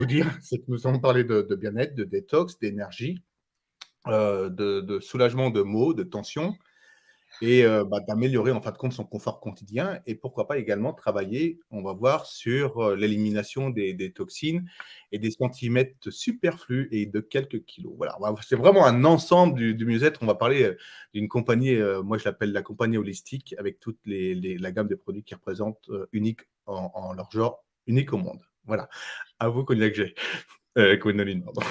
vous dire, c'est que nous allons parler de bien-être, de détox, d'énergie, de soulagement de maux, de tensions et d'améliorer en fin de compte son confort quotidien et pourquoi pas également travailler, on va voir, sur, l'élimination des toxines et des centimètres superflus et de quelques kilos. Voilà, c'est vraiment un ensemble du mieux-être. On va parler, d'une compagnie, moi je l'appelle la compagnie holistique avec toute la gamme de produits qui représentent, unique en leur genre, unique au monde. Voilà. À vous Cognac G. Gwendoline, pardon.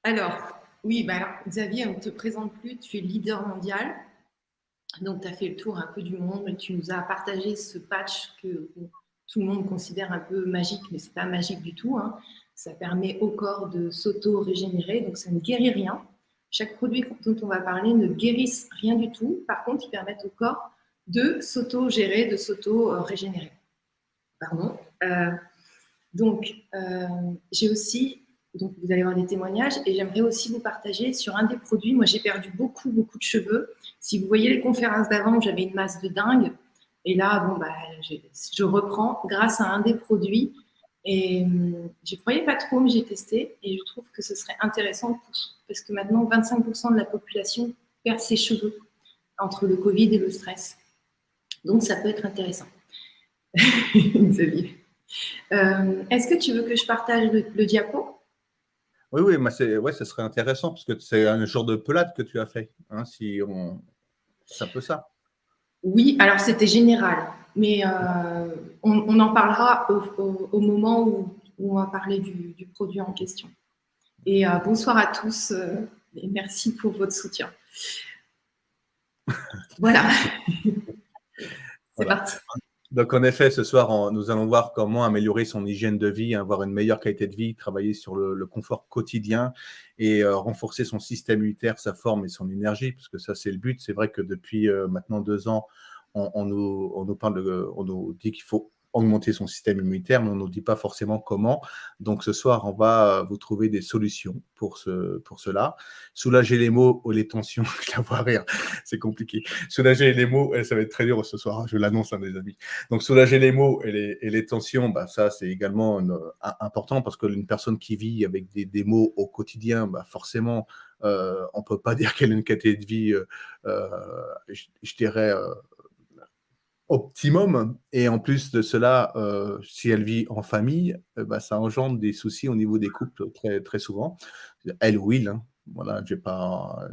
Alors, oui, bah alors, Xavier, on ne te présente plus, tu es leader mondial. Donc, tu as fait le tour un peu du monde, mais tu nous as partagé ce patch que tout le monde considère un peu magique, mais ce n'est pas magique du tout, hein. Ça permet au corps de s'auto-régénérer, donc ça ne guérit rien. Chaque produit dont on va parler ne guérissent rien du tout. Par contre, ils permettent au corps de s'auto-gérer, de s'auto-régénérer. Pardon. Donc, j'ai aussi, donc vous allez voir des témoignages, et j'aimerais aussi vous partager sur un des produits. Moi, j'ai perdu beaucoup, beaucoup de cheveux. Si vous voyez les conférences d'avant, j'avais une masse de dingue. Et là, bon, bah, je reprends grâce à un des produits. Et je ne croyais pas trop, mais j'ai testé. Et je trouve que ce serait intéressant parce que maintenant, 25% de la population perd ses cheveux entre le Covid et le stress. Donc, ça peut être intéressant. Xavier. Est-ce que tu veux que je partage le diapo? Oui, oui, ouais, ça serait intéressant parce que c'est un genre de pelade que tu as fait, hein, si on c'est un peu ça? Oui, alors c'était général, mais on en parlera au moment où on va parler du produit en question. Et bonsoir à tous et merci pour votre soutien. Voilà, c'est Voilà. parti. Donc en effet, ce soir, nous allons voir comment améliorer son hygiène de vie, avoir une meilleure qualité de vie, travailler sur le confort quotidien et renforcer son système immunitaire, sa forme et son énergie, parce que ça, c'est le but. C'est vrai que depuis maintenant 2 ans, on nous parle on nous dit qu'il faut augmenter son système immunitaire, mais on ne nous dit pas forcément comment. Donc ce soir, on va vous trouver des solutions pour cela. Soulager les maux ou les tensions, je la vois rire, c'est compliqué. Soulager les maux, ça va être très dur ce soir, hein, je l'annonce à mes amis. Donc soulager les maux et les tensions, bah, ça c'est également important parce qu'une personne qui vit avec des maux au quotidien, bah, forcément, on ne peut pas dire qu'elle a une qualité de vie, je dirais, optimum. Et en plus de cela, si elle vit en famille, bah, ça engendre des soucis au niveau des couples très, très souvent. Elle ou il, hein. Voilà, j'ai pas,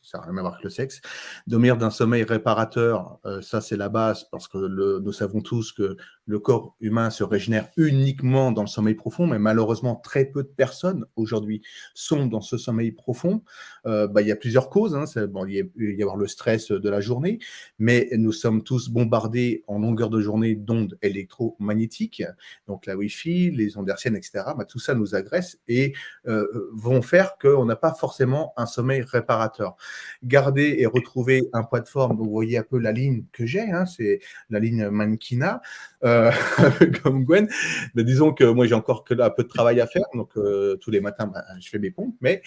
ça n'a rien à voir avec le sexe. Dormir d'un sommeil réparateur, ça c'est la base parce que nous savons tous que le corps humain se régénère uniquement dans le sommeil profond, mais malheureusement très peu de personnes aujourd'hui sont dans ce sommeil profond. Il y a plusieurs causes, hein. Bon, il y avoir le stress de la journée, mais nous sommes tous bombardés en longueur de journée d'ondes électromagnétiques, donc la Wi-Fi, les ondes hertziennes, etc. Bah, tout ça nous agresse et vont faire qu'on n'a pas forcément un sommeil réparateur. Garder et retrouver un poids de forme, vous voyez un peu la ligne que j'ai, hein, c'est la ligne mannequinat, comme Gwen. Mais disons que moi j'ai encore un peu de travail à faire, donc tous les matins bah, je fais mes pompes, mais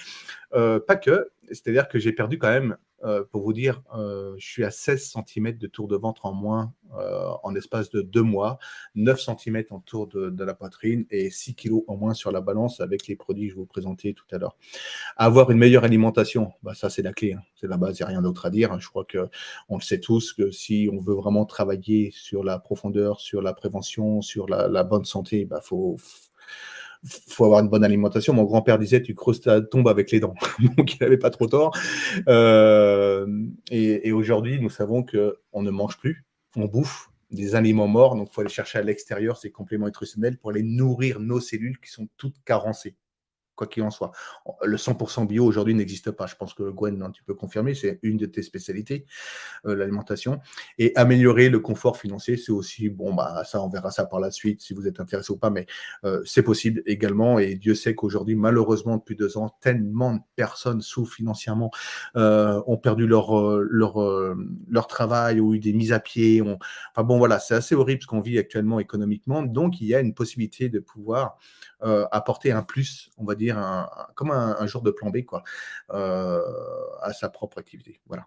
pas que, c'est-à-dire que j'ai perdu quand même, pour vous dire, je suis à 16 centimètres de tour de ventre en moins en l'espace de 2 mois, 9 centimètres en tour de la poitrine et 6 kilos en moins sur la balance avec les produits que je vous présentais tout à l'heure. Avoir une meilleure alimentation, bah, ça c'est la clé, hein, c'est la base, il n'y a rien d'autre à dire. Je crois qu'on le sait tous que si on veut vraiment travailler sur la profondeur, sur la prévention, sur la bonne santé, bah, faut avoir une bonne alimentation. Mon grand-père disait tu creuses ta tombe avec les dents, donc il n'avait pas trop tort. Et aujourd'hui, nous savons qu'on ne mange plus, on bouffe des aliments morts, donc il faut aller chercher à l'extérieur ces compléments nutritionnels pour aller nourrir nos cellules qui sont toutes carencées quoi qu'il en soit. Le 100% bio aujourd'hui n'existe pas. Je pense que Gwen, tu peux confirmer, c'est une de tes spécialités, l'alimentation. Et améliorer le confort financier, c'est aussi, bon, bah, ça, on verra ça par la suite si vous êtes intéressé ou pas, mais c'est possible également. Et Dieu sait qu'aujourd'hui, malheureusement, depuis 2 ans, tellement de personnes souffrent financièrement, ont perdu leur travail, ou eu des mises à pied. Enfin bon, voilà, c'est assez horrible ce qu'on vit actuellement économiquement. Donc, il y a une possibilité de pouvoir apporter un plus, on va dire, comme un genre de plan B, quoi, à sa propre activité. Voilà,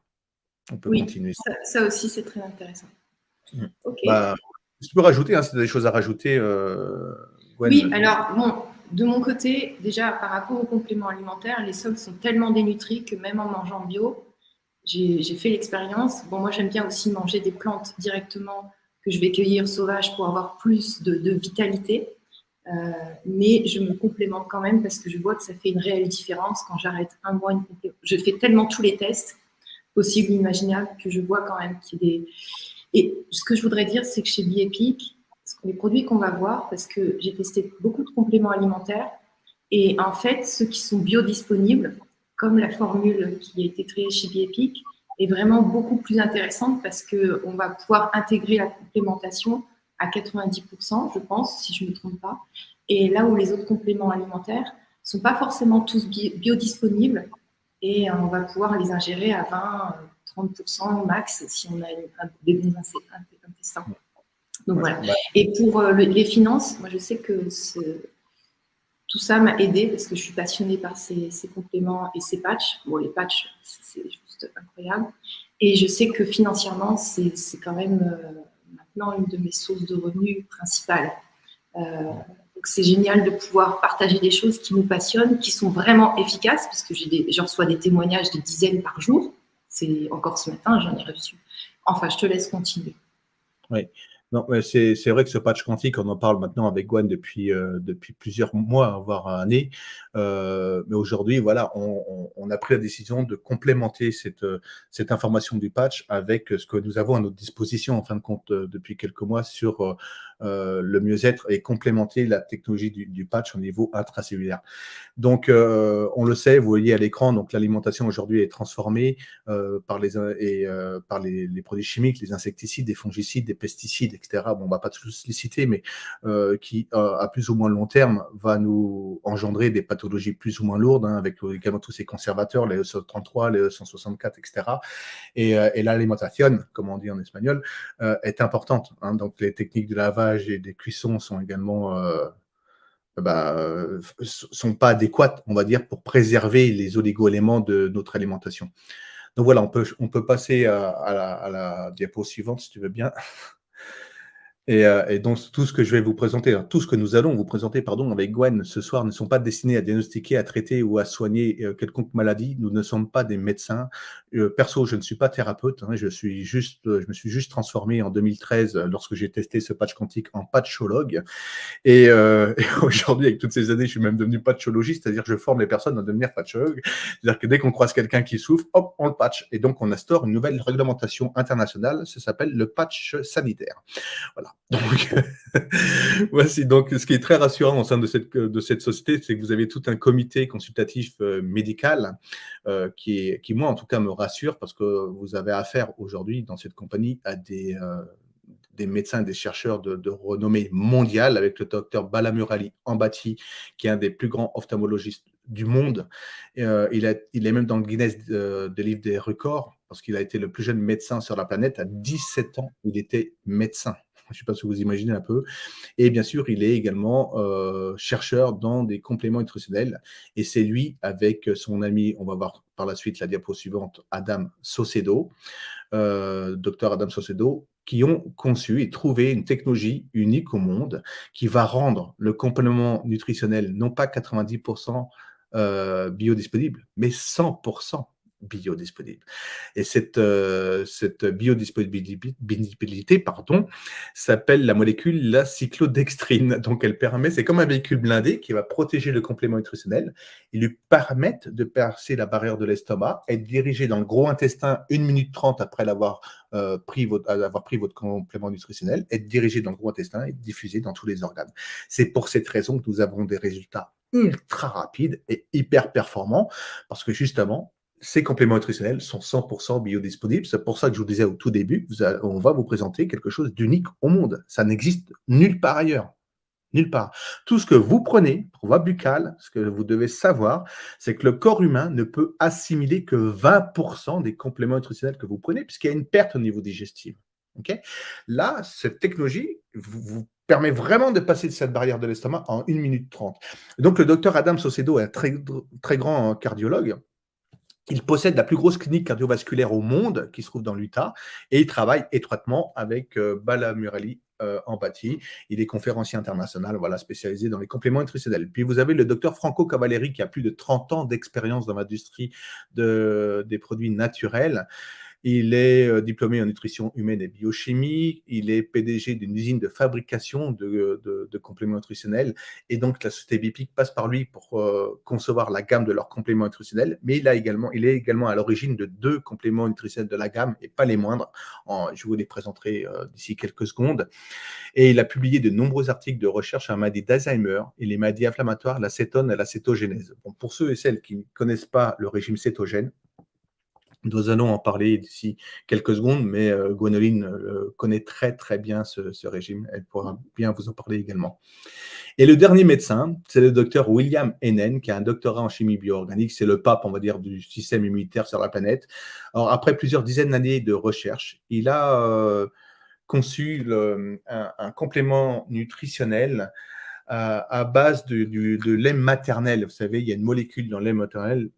on peut Oui, continuer. ça aussi c'est très intéressant. Mmh. Ok. Bah, je peux rajouter, hein, si tu as des choses à rajouter, Oui, Gwen. alors bon, de mon côté, déjà par rapport aux compléments alimentaires, les sols sont tellement dénutris que même en mangeant bio, j'ai fait l'expérience. Bon, moi, j'aime bien aussi manger des plantes directement que je vais cueillir sauvages pour avoir plus de vitalité. Mais je me complémente quand même parce que je vois que ça fait une réelle différence quand j'arrête un mois une complément. Je fais tellement tous les tests possibles, imaginables, que je vois quand même qu'il y a des... Et ce que je voudrais dire, c'est que chez Bioepic, les produits qu'on va voir, parce que j'ai testé beaucoup de compléments alimentaires, et en fait, ceux qui sont biodisponibles, comme la formule qui a été créée chez Bioepic, est vraiment beaucoup plus intéressante parce qu'on va pouvoir intégrer la complémentation à 90%, je pense, si je ne me trompe pas. Et là où les autres compléments alimentaires ne sont pas forcément tous biodisponibles, et on va pouvoir les ingérer à 20-30% max si on a des bons intestins. Donc Ouais, voilà. bah, Et pour les finances, moi je sais que tout ça m'a aidé parce que je suis passionnée par ces compléments et ces patchs. Bon, les patchs, c'est juste incroyable. Et je sais que financièrement, c'est quand même maintenant une de mes sources de revenus principales. Donc c'est génial de pouvoir partager des choses qui nous passionnent, qui sont vraiment efficaces, parce que je reçois des témoignages des dizaines par jour. C'est encore ce matin, j'en ai reçu. Enfin, je te laisse continuer. oui. Non, mais c'est vrai que ce patch quantique, on en parle maintenant avec Gwen depuis plusieurs mois, voire années. Mais aujourd'hui, voilà, on a pris la décision de complémenter cette information du patch avec ce que nous avons à notre disposition, en fin de compte, depuis quelques mois sur le mieux-être et complémenter la technologie du patch au niveau intracellulaire. Donc, on le sait, vous voyez à l'écran, donc l'alimentation aujourd'hui est transformée par les produits chimiques, les insecticides, des fongicides, des pesticides, etc. Bon, on ne va pas tous les citer, mais qui, à plus ou moins long terme, va nous engendrer des pathologies plus ou moins lourdes, hein, avec également tous ces conservateurs, les E33, les E164, etc. Et l'alimentation, comme on dit en espagnol, est importante, hein. Donc, les techniques de lavage et des cuissons sont également sont pas adéquates, on va dire, pour préserver les oligo-éléments de notre alimentation. Donc voilà, on peut passer à la diapo suivante, si tu veux bien. Et donc, tout ce que je vais vous présenter, tout ce que nous allons vous présenter, pardon, avec Gwen ce soir, ne sont pas destinés à diagnostiquer, à traiter ou à soigner quelconque maladie. Nous ne sommes pas des médecins. Perso, je ne suis pas thérapeute, hein, je me suis juste transformé en 2013 lorsque j'ai testé ce patch quantique en patchologue. Et aujourd'hui, avec toutes ces années, je suis même devenu patchologiste, c'est-à-dire que je forme les personnes à devenir patchologue. C'est-à-dire que dès qu'on croise quelqu'un qui souffre, hop, on le patch. Et donc, on instaure une nouvelle réglementation internationale, ça s'appelle le patch sanitaire. Voilà. Donc, voici donc ce qui est très rassurant au sein de cette société, c'est que vous avez tout un comité consultatif médical qui, moi, en tout cas, me rassure parce que vous avez affaire aujourd'hui dans cette compagnie à des médecins, des chercheurs de renommée mondiale, avec le docteur Balamurali Ambati, qui est un des plus grands ophtalmologistes du monde. Il est même dans le Guinness des livres des records, parce qu'il a été le plus jeune médecin sur la planète. À 17 ans, il était médecin. Je ne sais pas si vous imaginez un peu. Et bien sûr, il est également chercheur dans des compléments nutritionnels. Et c'est lui, avec son ami, on va voir par la suite la diapo suivante, Adam Saucedo, docteur Adam Saucedo, qui ont conçu et trouvé une technologie unique au monde qui va rendre le complément nutritionnel non pas 90% biodisponible, mais 100% biodisponible. Et cette biodisponibilité, pardon, s'appelle la molécule la cyclodextrine. Donc, elle permet, c'est comme un véhicule blindé qui va protéger le complément nutritionnel et lui permettre de percer la barrière de l'estomac, être dirigé dans le gros intestin 1 minute 30 après avoir pris votre complément nutritionnel, être dirigé dans le gros intestin et diffusé dans tous les organes. C'est pour cette raison que nous avons des résultats ultra rapides et hyper performants, parce que justement, ces compléments nutritionnels sont 100% biodisponibles. C'est pour ça que je vous disais au tout début, on va vous présenter quelque chose d'unique au monde. Ça n'existe nulle part ailleurs. Nulle part. Tout ce que vous prenez pour voie buccale, ce que vous devez savoir, c'est que le corps humain ne peut assimiler que 20% des compléments nutritionnels que vous prenez, puisqu'il y a une perte au niveau digestif. Okay. Là, cette technologie vous permet vraiment de passer de cette barrière de l'estomac en 1 minute 30. Donc, le docteur Adam Saucedo est un très, très grand cardiologue. Il possède la plus grosse clinique cardiovasculaire au monde qui se trouve dans l'Utah et il travaille étroitement avec Balamurali en pâtit. Il est conférencier international, voilà, spécialisé dans les compléments nutritionnels. Puis vous avez le docteur Franco Cavalleri qui a plus de 30 ans d'expérience dans l'industrie des produits naturels. Il est diplômé en nutrition humaine et biochimie. Il est PDG d'une usine de fabrication de compléments nutritionnels. Et donc, la société Bipic passe par lui pour concevoir la gamme de leurs compléments nutritionnels. Mais il est également à l'origine de 2 compléments nutritionnels de la gamme, et pas les moindres. Je vous les présenterai d'ici quelques secondes. Et il a publié de nombreux articles de recherche sur la maladie d'Alzheimer et les maladies inflammatoires, la cétone et la cétogénèse. Bon, pour ceux et celles qui ne connaissent pas le régime cétogène, nous allons en parler d'ici quelques secondes, mais Gwénoline connaît très très bien ce régime. Elle pourra bien vous en parler également. Et le dernier médecin, c'est le docteur William Hennen, qui a un doctorat en chimie bioorganique. C'est le pape, on va dire, du système immunitaire sur la planète. Alors, après plusieurs dizaines d'années de recherche, il a conçu un complément nutritionnel à base de lait maternel. Vous savez, il y a une molécule dans le lait maternel,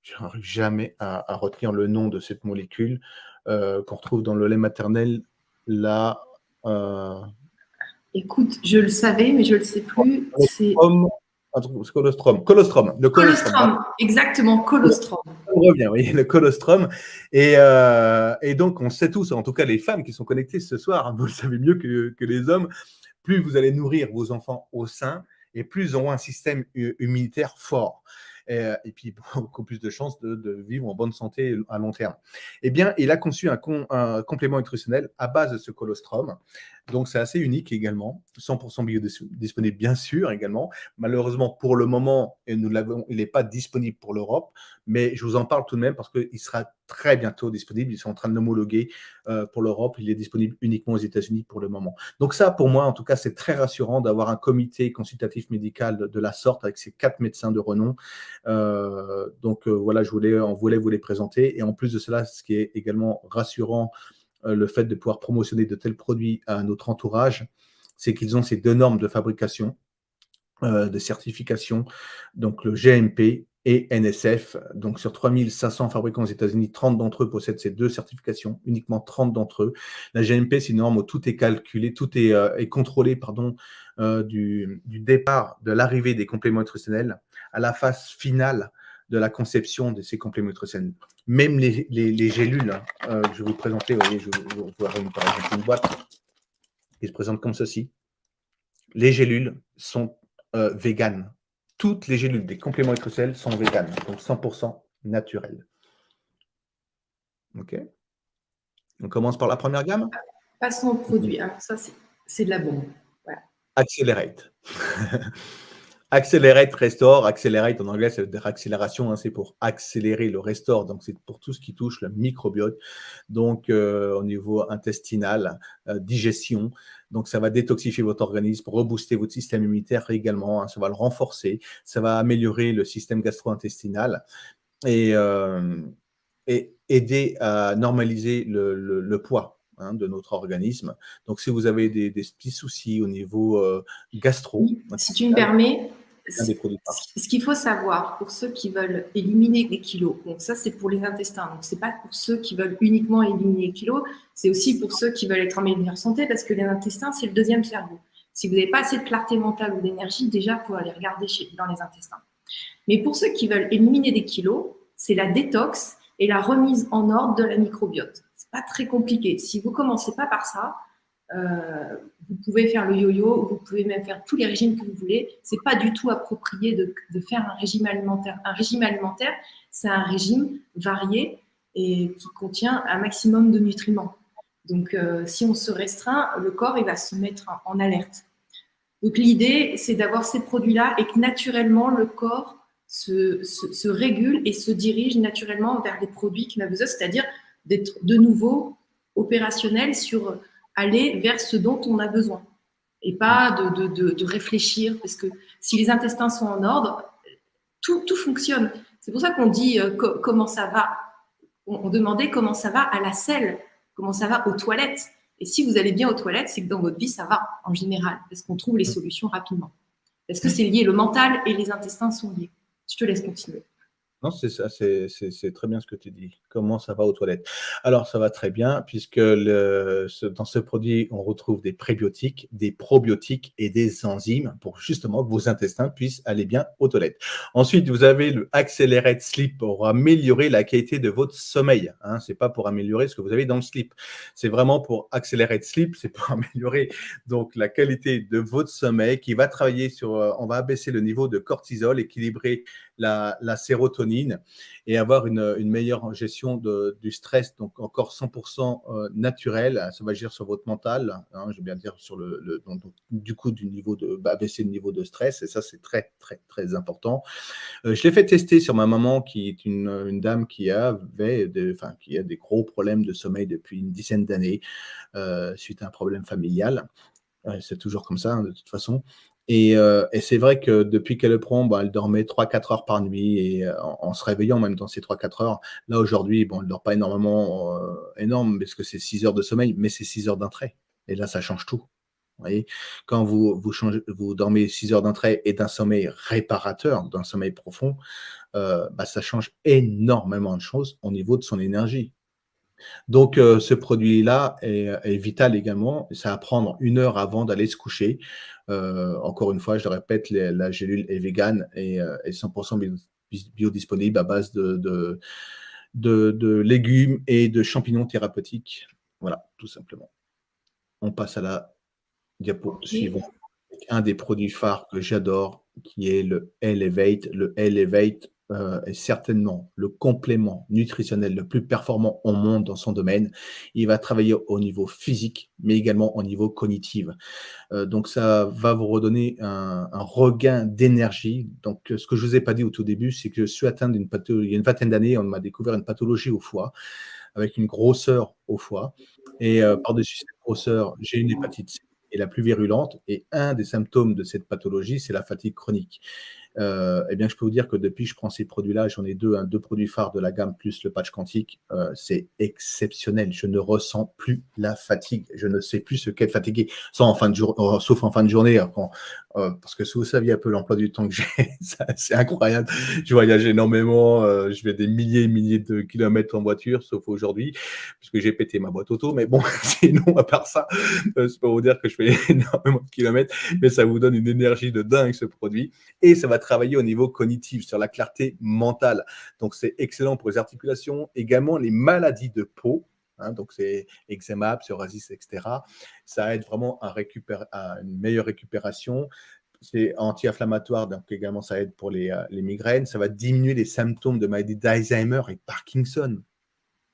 je n'arrive jamais à retenir le nom de cette molécule qu'on retrouve dans le lait maternel. Là, Écoute, je le savais, mais je ne le sais plus. C'est colostrum. Le colostrum. colostrum, exactement, colostrum. On revient, oui, le colostrum. Et donc, on sait tous, en tout cas les femmes qui sont connectées ce soir, vous le savez mieux que les hommes, plus vous allez nourrir vos enfants au sein, et plus ils auront un système immunitaire fort. Et puis beaucoup plus de chances de vivre en bonne santé à long terme. Eh bien, il a conçu un complément nutritionnel à base de ce colostrum. Donc, c'est assez unique également, 100% biodisponible bien sûr également. Malheureusement, pour le moment, il n'est pas disponible pour l'Europe, mais je vous en parle tout de même parce qu'il sera très bientôt disponible. Ils sont en train de l'homologuer pour l'Europe. Il est disponible uniquement aux États-Unis pour le moment. Donc ça, pour moi, en tout cas, c'est très rassurant d'avoir un comité consultatif médical de la sorte avec ces 4 médecins de renom. Voilà, on voulait vous les présenter. Et en plus de cela, ce qui est également rassurant, le fait de pouvoir promotionner de tels produits à notre entourage, c'est qu'ils ont ces 2 normes de fabrication, de certification, donc le GMP et NSF. Donc sur 3500 fabricants aux États-Unis, 30 d'entre eux possèdent ces 2 certifications, uniquement 30 d'entre eux. La GMP, c'est une norme où tout est calculé, tout est contrôlé, du départ, de l'arrivée des compléments nutritionnels à la phase finale de la conception de ces compléments nutritionnels. Même les gélules, que je vais vous présenter, vous voyez, je vous vois par exemple une boîte qui se présente comme ceci. Les gélules sont véganes. Toutes les gélules des compléments nutritionnels sont véganes, donc 100% naturelles. OK. On commence par la première gamme. Passons au produit. Alors ça, c'est de la bombe. Voilà. Accelerate. Accelerate, Restore. Accelerate en anglais, c'est accélération, c'est pour accélérer le restore. Donc, c'est pour tout ce qui touche le microbiote. Donc, au niveau intestinal, digestion. Donc, ça va détoxifier votre organisme, rebooster votre système immunitaire également. Ça va le renforcer. Ça va améliorer le système gastro-intestinal et aider à normaliser le poids de notre organisme. Donc, si vous avez des petits soucis au niveau gastro, si tu me permets, ce qu'il faut savoir pour ceux qui veulent éliminer des kilos, donc ça c'est pour les intestins, donc c'est pas pour ceux qui veulent uniquement éliminer les kilos, c'est aussi pour ceux qui veulent être en meilleure santé parce que les intestins c'est le 2e cerveau. Si vous n'avez pas assez de clarté mentale ou d'énergie, déjà il faut aller regarder dans les intestins. Mais pour ceux qui veulent éliminer des kilos, c'est la détox et la remise en ordre de la microbiote. C'est pas très compliqué. Si vous commencez pas par ça, vous pouvez faire le yo-yo, vous pouvez même faire tous les régimes que vous voulez. C'est pas du tout approprié de faire un régime alimentaire. Un régime alimentaire, c'est un régime varié et qui contient un maximum de nutriments. Donc, si on se restreint, le corps il va se mettre en alerte. Donc, l'idée, c'est d'avoir ces produits-là et que naturellement, le corps se régule et se dirige naturellement vers les produits qu'il a besoin, c'est-à-dire d'être de nouveau opérationnel sur aller vers ce dont on a besoin et pas de réfléchir parce que si les intestins sont en ordre, tout fonctionne. C'est pour ça qu'on dit comment ça va. On demandait comment ça va à la selle, comment ça va aux toilettes. Et si vous allez bien aux toilettes, c'est que dans votre vie, ça va en général parce qu'on trouve les solutions rapidement. Parce que c'est lié, le mental et les intestins sont liés. Je te laisse continuer. Non, c'est ça, c'est très bien ce que tu dis. Comment ça va aux toilettes? Alors ça va très bien puisque dans ce produit, on retrouve des prébiotiques, des probiotiques et des enzymes pour justement que vos intestins puissent aller bien aux toilettes. Ensuite, vous avez le Accelerate Sleep pour améliorer la qualité de votre sommeil, hein. C'est pas pour améliorer ce que vous avez dans le slip. C'est vraiment pour Accelerate Sleep, c'est pour améliorer donc la qualité de votre sommeil qui va travailler sur, on va abaisser le niveau de cortisol, équilibrer la sérotonine et avoir une meilleure gestion du stress, donc encore 100% naturel. Ça va agir sur votre mental, hein, je veux bien dire sur donc, du coup du niveau de baisser le niveau de stress et ça c'est très très très important. Je l'ai fait tester sur ma maman qui est une dame qui a des gros problèmes de sommeil depuis une dizaine d'années suite à un problème familial. C'est toujours comme ça, hein, de toute façon. Et c'est vrai que depuis qu'elle le prend, bah, elle dormait 3-4 heures par nuit et en se réveillant même dans ces 3-4 heures. Là, aujourd'hui, bon, elle dort pas énormément, énorme parce que c'est 6 heures de sommeil, mais c'est 6 heures d'un trait et là, ça change tout. Vous voyez? Quand vous dormez 6 heures d'un trait et d'un sommeil réparateur, d'un sommeil profond, bah, ça change énormément de choses au niveau de son énergie. Donc, ce produit-là est vital également. C'est à prendre 1 heure avant d'aller se coucher. Encore une fois, je le répète, la gélule est végane et 100% biodisponible à base de légumes et de champignons thérapeutiques. Voilà, tout simplement. On passe à la diapo Ok. suivante. Un des produits phares que j'adore, qui est le Elevate. Le Elevate, est certainement le complément nutritionnel le plus performant au monde dans son domaine. Il va travailler au niveau physique, mais également au niveau cognitif. Donc ça va vous redonner un regain d'énergie. Donc, ce que je vous ai pas dit au tout début, c'est que je suis atteint d'une pathologie il y a une vingtaine d'années, on m'a découvert une pathologie au foie, avec une grosseur au foie et par-dessus cette grosseur, j'ai une hépatite C et la plus virulente et un des symptômes de cette pathologie, c'est la fatigue chronique. Et bien, je peux vous dire que depuis que je prends ces produits-là, j'en ai 2, hein, 2 produits phares de la gamme plus le patch quantique, c'est exceptionnel. Je ne ressens plus la fatigue. Je ne sais plus ce qu'est fatigué, sauf en fin de journée, quand parce que si vous saviez un peu l'emploi du temps que j'ai, c'est incroyable. Je voyage énormément, je fais des milliers et milliers de kilomètres en voiture, sauf aujourd'hui, puisque j'ai pété ma boîte auto. Mais bon, sinon, à part ça, c'est pour vous dire que je fais énormément de kilomètres, mais ça vous donne une énergie de dingue, ce produit. Et ça va travailler au niveau cognitif, sur la clarté mentale. Donc, c'est excellent pour les articulations, également les maladies de peau. Hein, donc, c'est eczéma, psoriasis, etc. Ça aide vraiment à une meilleure récupération. C'est anti-inflammatoire, donc également ça aide pour les migraines. Ça va diminuer les symptômes de maladie d'Alzheimer et Parkinson.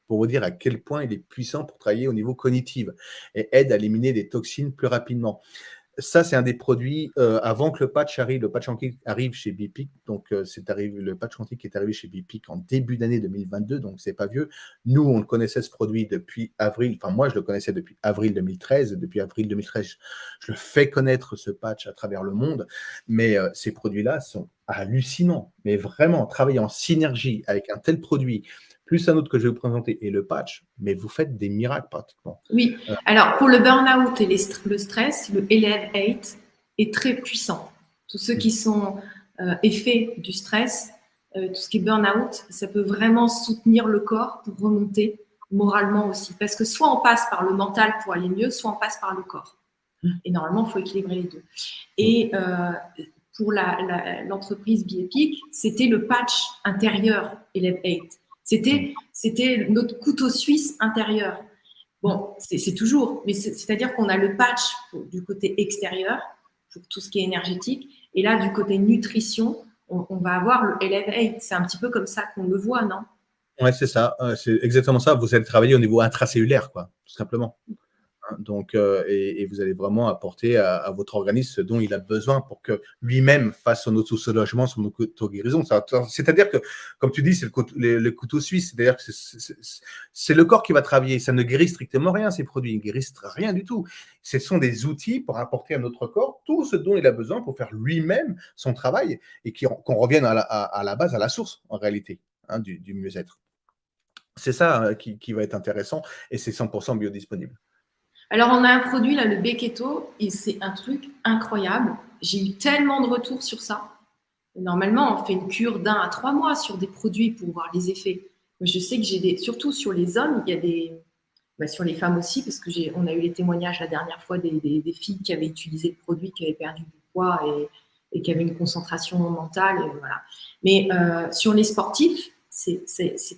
Pour vous dire à quel point il est puissant pour travailler au niveau cognitif et aide à éliminer des toxines plus rapidement. Ça, c'est un des produits, avant que le patch quantique arrive chez Bipic, donc le patch quantique est arrivé chez Bipic en début d'année 2022, donc c'est pas vieux. Nous, on le connaissait ce produit depuis avril, enfin moi je le connaissais depuis avril 2013. Depuis avril 2013, je le fais connaître ce patch à travers le monde, mais ces produits-là sont hallucinants. Mais vraiment, travailler en synergie avec un tel produit, plus un autre que je vais vous présenter et le patch, mais vous faites des miracles pratiquement. Oui, alors pour le burn-out et le stress, le Elevate est très puissant. Tous ceux qui sont effets du stress, tout ce qui est burn-out, ça peut vraiment soutenir le corps pour remonter moralement aussi. Parce que soit on passe par le mental pour aller mieux, soit on passe par le corps. Et normalement, il faut équilibrer les deux. Et pour l'entreprise Biepic, c'était le patch intérieur Elevate. C'était notre couteau suisse intérieur. Bon, c'est toujours, mais c'est-à-dire qu'on a le patch du côté extérieur, pour tout ce qui est énergétique, et là, du côté nutrition, on va avoir le Elevate. C'est un petit peu comme ça qu'on le voit, non? Ouais, c'est ça, c'est exactement ça. Vous allez travailler au niveau intracellulaire, quoi, tout simplement. Hein. Donc, et vous allez vraiment apporter à votre organisme ce dont il a besoin pour que lui-même fasse son auto-soulagement, son auto-guérison. C'est-à-dire que, comme tu dis, c'est le couteau suisse. C'est-à-dire que c'est le corps qui va travailler. Ça ne guérit strictement rien, ces produits. Ils ne guérissent rien du tout. Ce sont des outils pour apporter à notre corps tout ce dont il a besoin pour faire lui-même son travail et qu'on revienne à la base, à la source, en réalité, hein, du mieux-être. C'est ça qui va être intéressant et c'est 100% biodisponible. Alors, on a un produit, là, le Becketo, et c'est un truc incroyable. J'ai eu tellement de retours sur ça. Normalement, on fait une cure d'1 à 3 mois sur des produits pour voir les effets. Moi, je sais que surtout sur les hommes, il y a sur les femmes aussi, parce que on a eu les témoignages la dernière fois des filles qui avaient utilisé le produit, qui avaient perdu du poids et qui avaient une concentration mentale. Et voilà. Mais sur les sportifs, c'est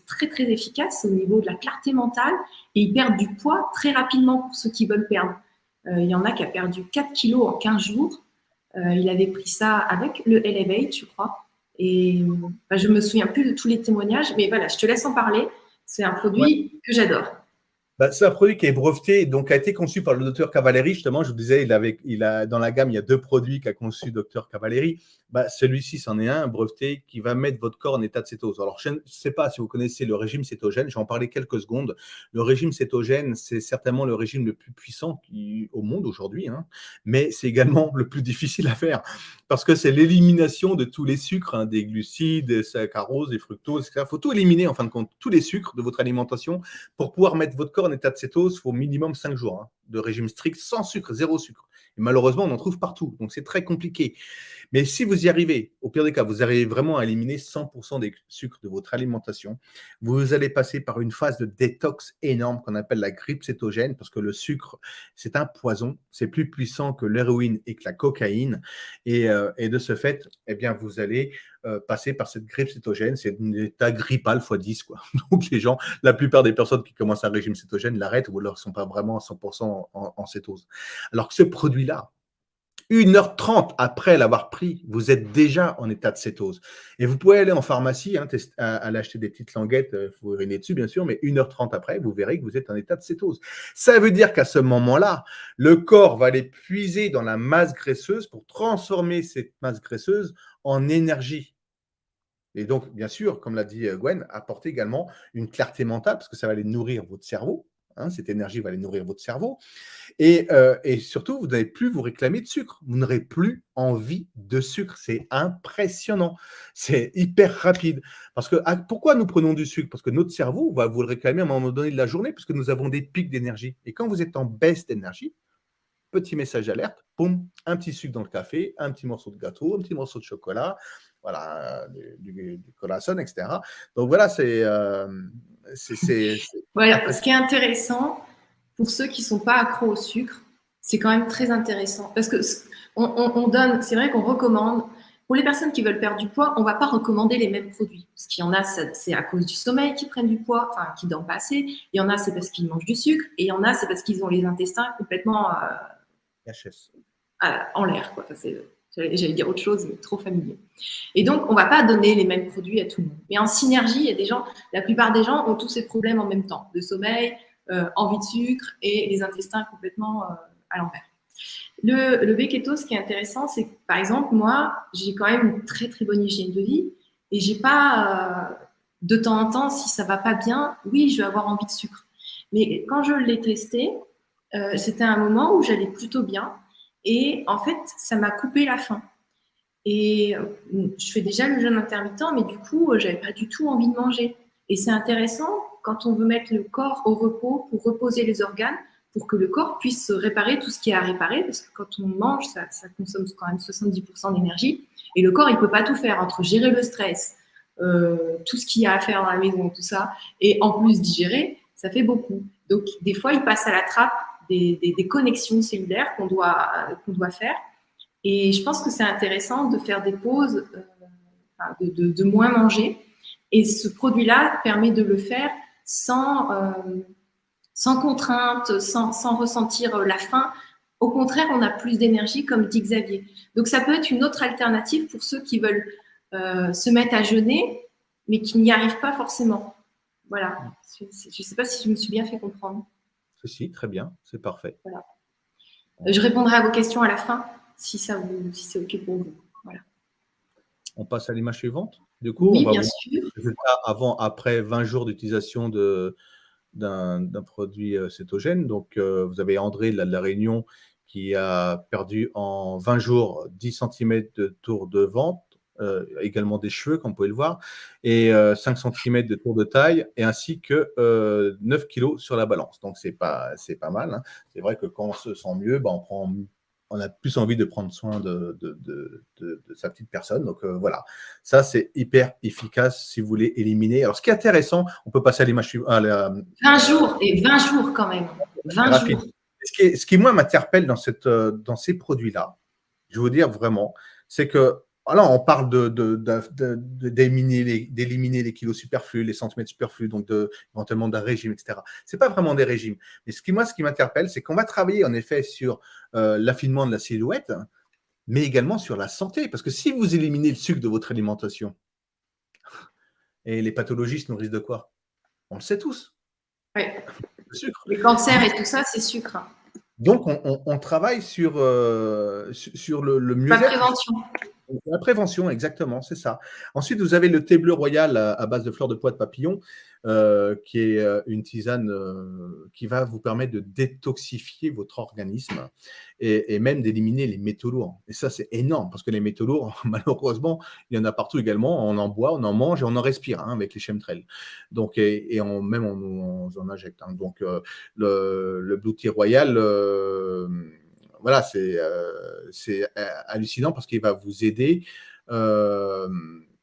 très très efficace au niveau de la clarté mentale et ils perdent du poids très rapidement pour ceux qui veulent perdre. Il y en a qui a perdu 4 kilos en 15 jours. Il avait pris ça avec le Elevate, je crois. Et je me souviens plus de tous les témoignages, mais voilà, je te laisse en parler. C'est un produit que j'adore. C'est un produit qui est breveté, donc a été conçu par le docteur Cavalieri. Justement, je vous disais, dans la gamme, il y a 2 produits qu'a conçu docteur Cavalieri. Celui-ci, c'en est un breveté qui va mettre votre corps en état de cétose. Alors, je ne sais pas si vous connaissez le régime cétogène. Je vais en parler quelques secondes. Le régime cétogène, c'est certainement le régime le plus puissant au monde aujourd'hui, hein, mais c'est également le plus difficile à faire parce que c'est l'élimination de tous les sucres, hein, des glucides, des saccharoses, des fructoses, etc. Il faut tout éliminer, en fin de compte, tous les sucres de votre alimentation pour pouvoir mettre votre corps en état de cétose. Il faut au minimum 5 jours, hein, de régime strict, sans sucre, zéro sucre. Et malheureusement, on en trouve partout, donc c'est très compliqué. Mais si vous y arrivez, au pire des cas, vous arrivez vraiment à éliminer 100% des sucres de votre alimentation, vous allez passer par une phase de détox énorme qu'on appelle la grippe cétogène, parce que le sucre, c'est un poison, c'est plus puissant que l'héroïne et que la cocaïne. Et de ce fait, eh bien, vous allez passer par cette grippe cétogène. C'est un état grippal x 10, quoi. Donc, la plupart des personnes qui commencent un régime cétogène l'arrêtent ou alors ne sont pas vraiment à 100% en cétose. Alors que ce produit-là, 1h30 après l'avoir pris, vous êtes déjà en état de cétose. Et vous pouvez aller en pharmacie, hein, aller acheter des petites languettes, il faut uriner dessus bien sûr, mais 1h30 après, vous verrez que vous êtes en état de cétose. Ça veut dire qu'à ce moment-là, le corps va aller puiser dans la masse graisseuse pour transformer cette masse graisseuse en énergie. Et donc, bien sûr, comme l'a dit Gwen, apporter également une clarté mentale, parce que ça va aller nourrir votre cerveau. Hein, cette énergie va aller nourrir votre cerveau. Et surtout, vous n'allez plus vous réclamer de sucre. Vous n'aurez plus envie de sucre. C'est impressionnant. C'est hyper rapide. Parce que pourquoi nous prenons du sucre? Parce que notre cerveau va vous le réclamer à un moment donné de la journée, puisque nous avons des pics d'énergie. Et quand vous êtes en baisse d'énergie, petit message d'alerte, boum, un petit sucre dans le café, un petit morceau de gâteau, un petit morceau de chocolat, voilà, du croissant, etc. Donc voilà, Voilà, ce qui est intéressant pour ceux qui ne sont pas accros au sucre, c'est quand même très intéressant parce que on donne, c'est vrai qu'on recommande. Pour les personnes qui veulent perdre du poids, on ne va pas recommander les mêmes produits. Parce qu'il y en a, c'est à cause du sommeil qu'ils prennent du poids, enfin, qu'ils dorment pas assez. Il y en a, c'est parce qu'ils mangent du sucre. Et il y en a, c'est parce qu'ils ont les intestins complètement en l'air, quoi. Enfin, j'allais dire autre chose, mais trop familier. Et donc, on ne va pas donner les mêmes produits à tout le monde. Mais en synergie, il y a des gens, la plupart des gens ont tous ces problèmes en même temps, de sommeil, envie de sucre et les intestins complètement à l'envers. Le Becketo, ce qui est intéressant, c'est que, par exemple, moi, j'ai quand même une très, très bonne hygiène de vie et j'ai pas, de temps en temps, si ça va pas bien, oui, je vais avoir envie de sucre. Mais quand je l'ai testé, c'était un moment où j'allais plutôt bien et en fait, ça m'a coupé la faim. Et je fais déjà le jeûne intermittent, mais du coup, j'avais pas du tout envie de manger. Et c'est intéressant quand on veut mettre le corps au repos pour reposer les organes, pour que le corps puisse réparer tout ce qui est à réparer, parce que quand on mange, ça consomme quand même 70% d'énergie. Et le corps, il peut pas tout faire entre gérer le stress, tout ce qu'il y a à faire dans la maison, tout ça, et en plus digérer, ça fait beaucoup. Donc, des fois, il passe à la trappe des connexions cellulaires qu'on doit faire. Et je pense que c'est intéressant de faire des pauses, de moins manger. Et ce produit-là permet de le faire sans contrainte, sans ressentir la faim. Au contraire, on a plus d'énergie, comme dit Xavier. Donc, ça peut être une autre alternative pour ceux qui veulent se mettre à jeûner, mais qui n'y arrivent pas forcément. Voilà. Je ne sais pas si je me suis bien fait comprendre. Si, très bien, c'est parfait. Voilà. Je répondrai à vos questions à la fin, si c'est OK pour vous. Voilà. On passe à l'image suivante. Du coup, oui, on va bien vous sûr. avant, après 20 jours d'utilisation d'un produit cétogène. Donc, vous avez André de la Réunion qui a perdu en 20 jours 10 cm de tour de ventre, également des cheveux, comme vous pouvez le voir, et 5 cm de tour de taille, et ainsi que 9 kg sur la balance. Donc, c'est pas mal. Hein. C'est vrai que quand on se sent mieux, on prend on a plus envie de prendre soin de sa petite personne. Donc voilà, ça c'est hyper efficace si vous voulez éliminer. Alors ce qui est intéressant, on peut passer à l'image suivante. 20 jours, et 20 jours quand même. 20 rapide. jours. Ce qui moi m'interpelle dans ces produits-là, je veux vous dire vraiment, c'est que alors on parle d'éliminer les kilos superflus, les centimètres superflus, donc éventuellement d'un régime, etc. C'est pas vraiment des régimes. Mais ce qui m'interpelle, c'est qu'on va travailler en effet sur l'affinement de la silhouette, mais également sur la santé. Parce que si vous éliminez le sucre de votre alimentation, et les pathologistes nous risquent de quoi? On le sait tous, Ouais. le sucre. Les cancers et tout ça, c'est sucre. Donc on travaille sur le La mieux-être. prévention. La prévention, exactement, c'est ça. Ensuite, vous avez le thé bleu royal à base de fleurs de pois de papillon, qui est une tisane qui va vous permettre de détoxifier votre organisme et même d'éliminer les métaux lourds. Et ça, c'est énorme parce que les métaux lourds, malheureusement, il y en a partout également. On en boit, on en mange et on en respire avec les chemtrails. Donc, même on en injecte. Donc, le Blue Tea Royal, voilà, c'est hallucinant parce qu'il va vous aider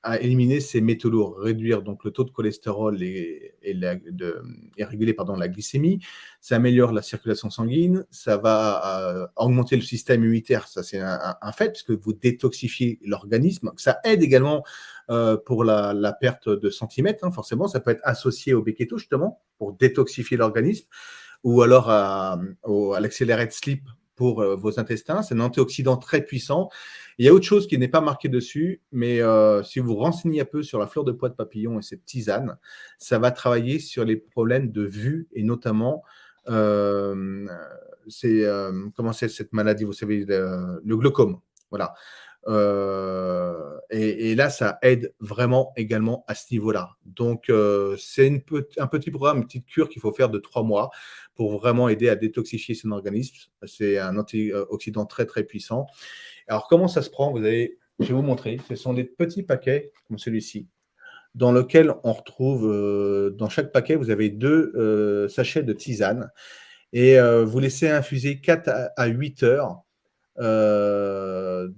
à éliminer ces métaux lourds, réduire donc le taux de cholestérol et réguler la glycémie. Ça améliore la circulation sanguine, ça va augmenter le système immunitaire, ça c'est un fait, puisque vous détoxifiez l'organisme. Ça aide également pour la perte de centimètres, forcément, ça peut être associé au Becketo justement, pour détoxifier l'organisme, ou alors à l'Accelerated Sleep pour vos intestins. C'est un antioxydant très puissant. Il y a autre chose qui n'est pas marqué dessus, mais si vous renseignez un peu sur la fleur de pois de papillon et cette tisane, ça va travailler sur les problèmes de vue et notamment, comment c'est cette maladie, vous savez, le glaucome. Voilà. Et là, ça aide vraiment également à ce niveau-là. Donc, c'est un petit programme, une petite cure qu'il faut faire de 3 mois pour vraiment aider à détoxifier son organisme. C'est un antioxydant très, très puissant. Alors, comment ça se prend? Je vais vous montrer. Ce sont des petits paquets comme celui-ci, dans lequel on retrouve, dans chaque paquet, vous avez 2 sachets de tisane. Et vous laissez infuser 4 à 8 heures dans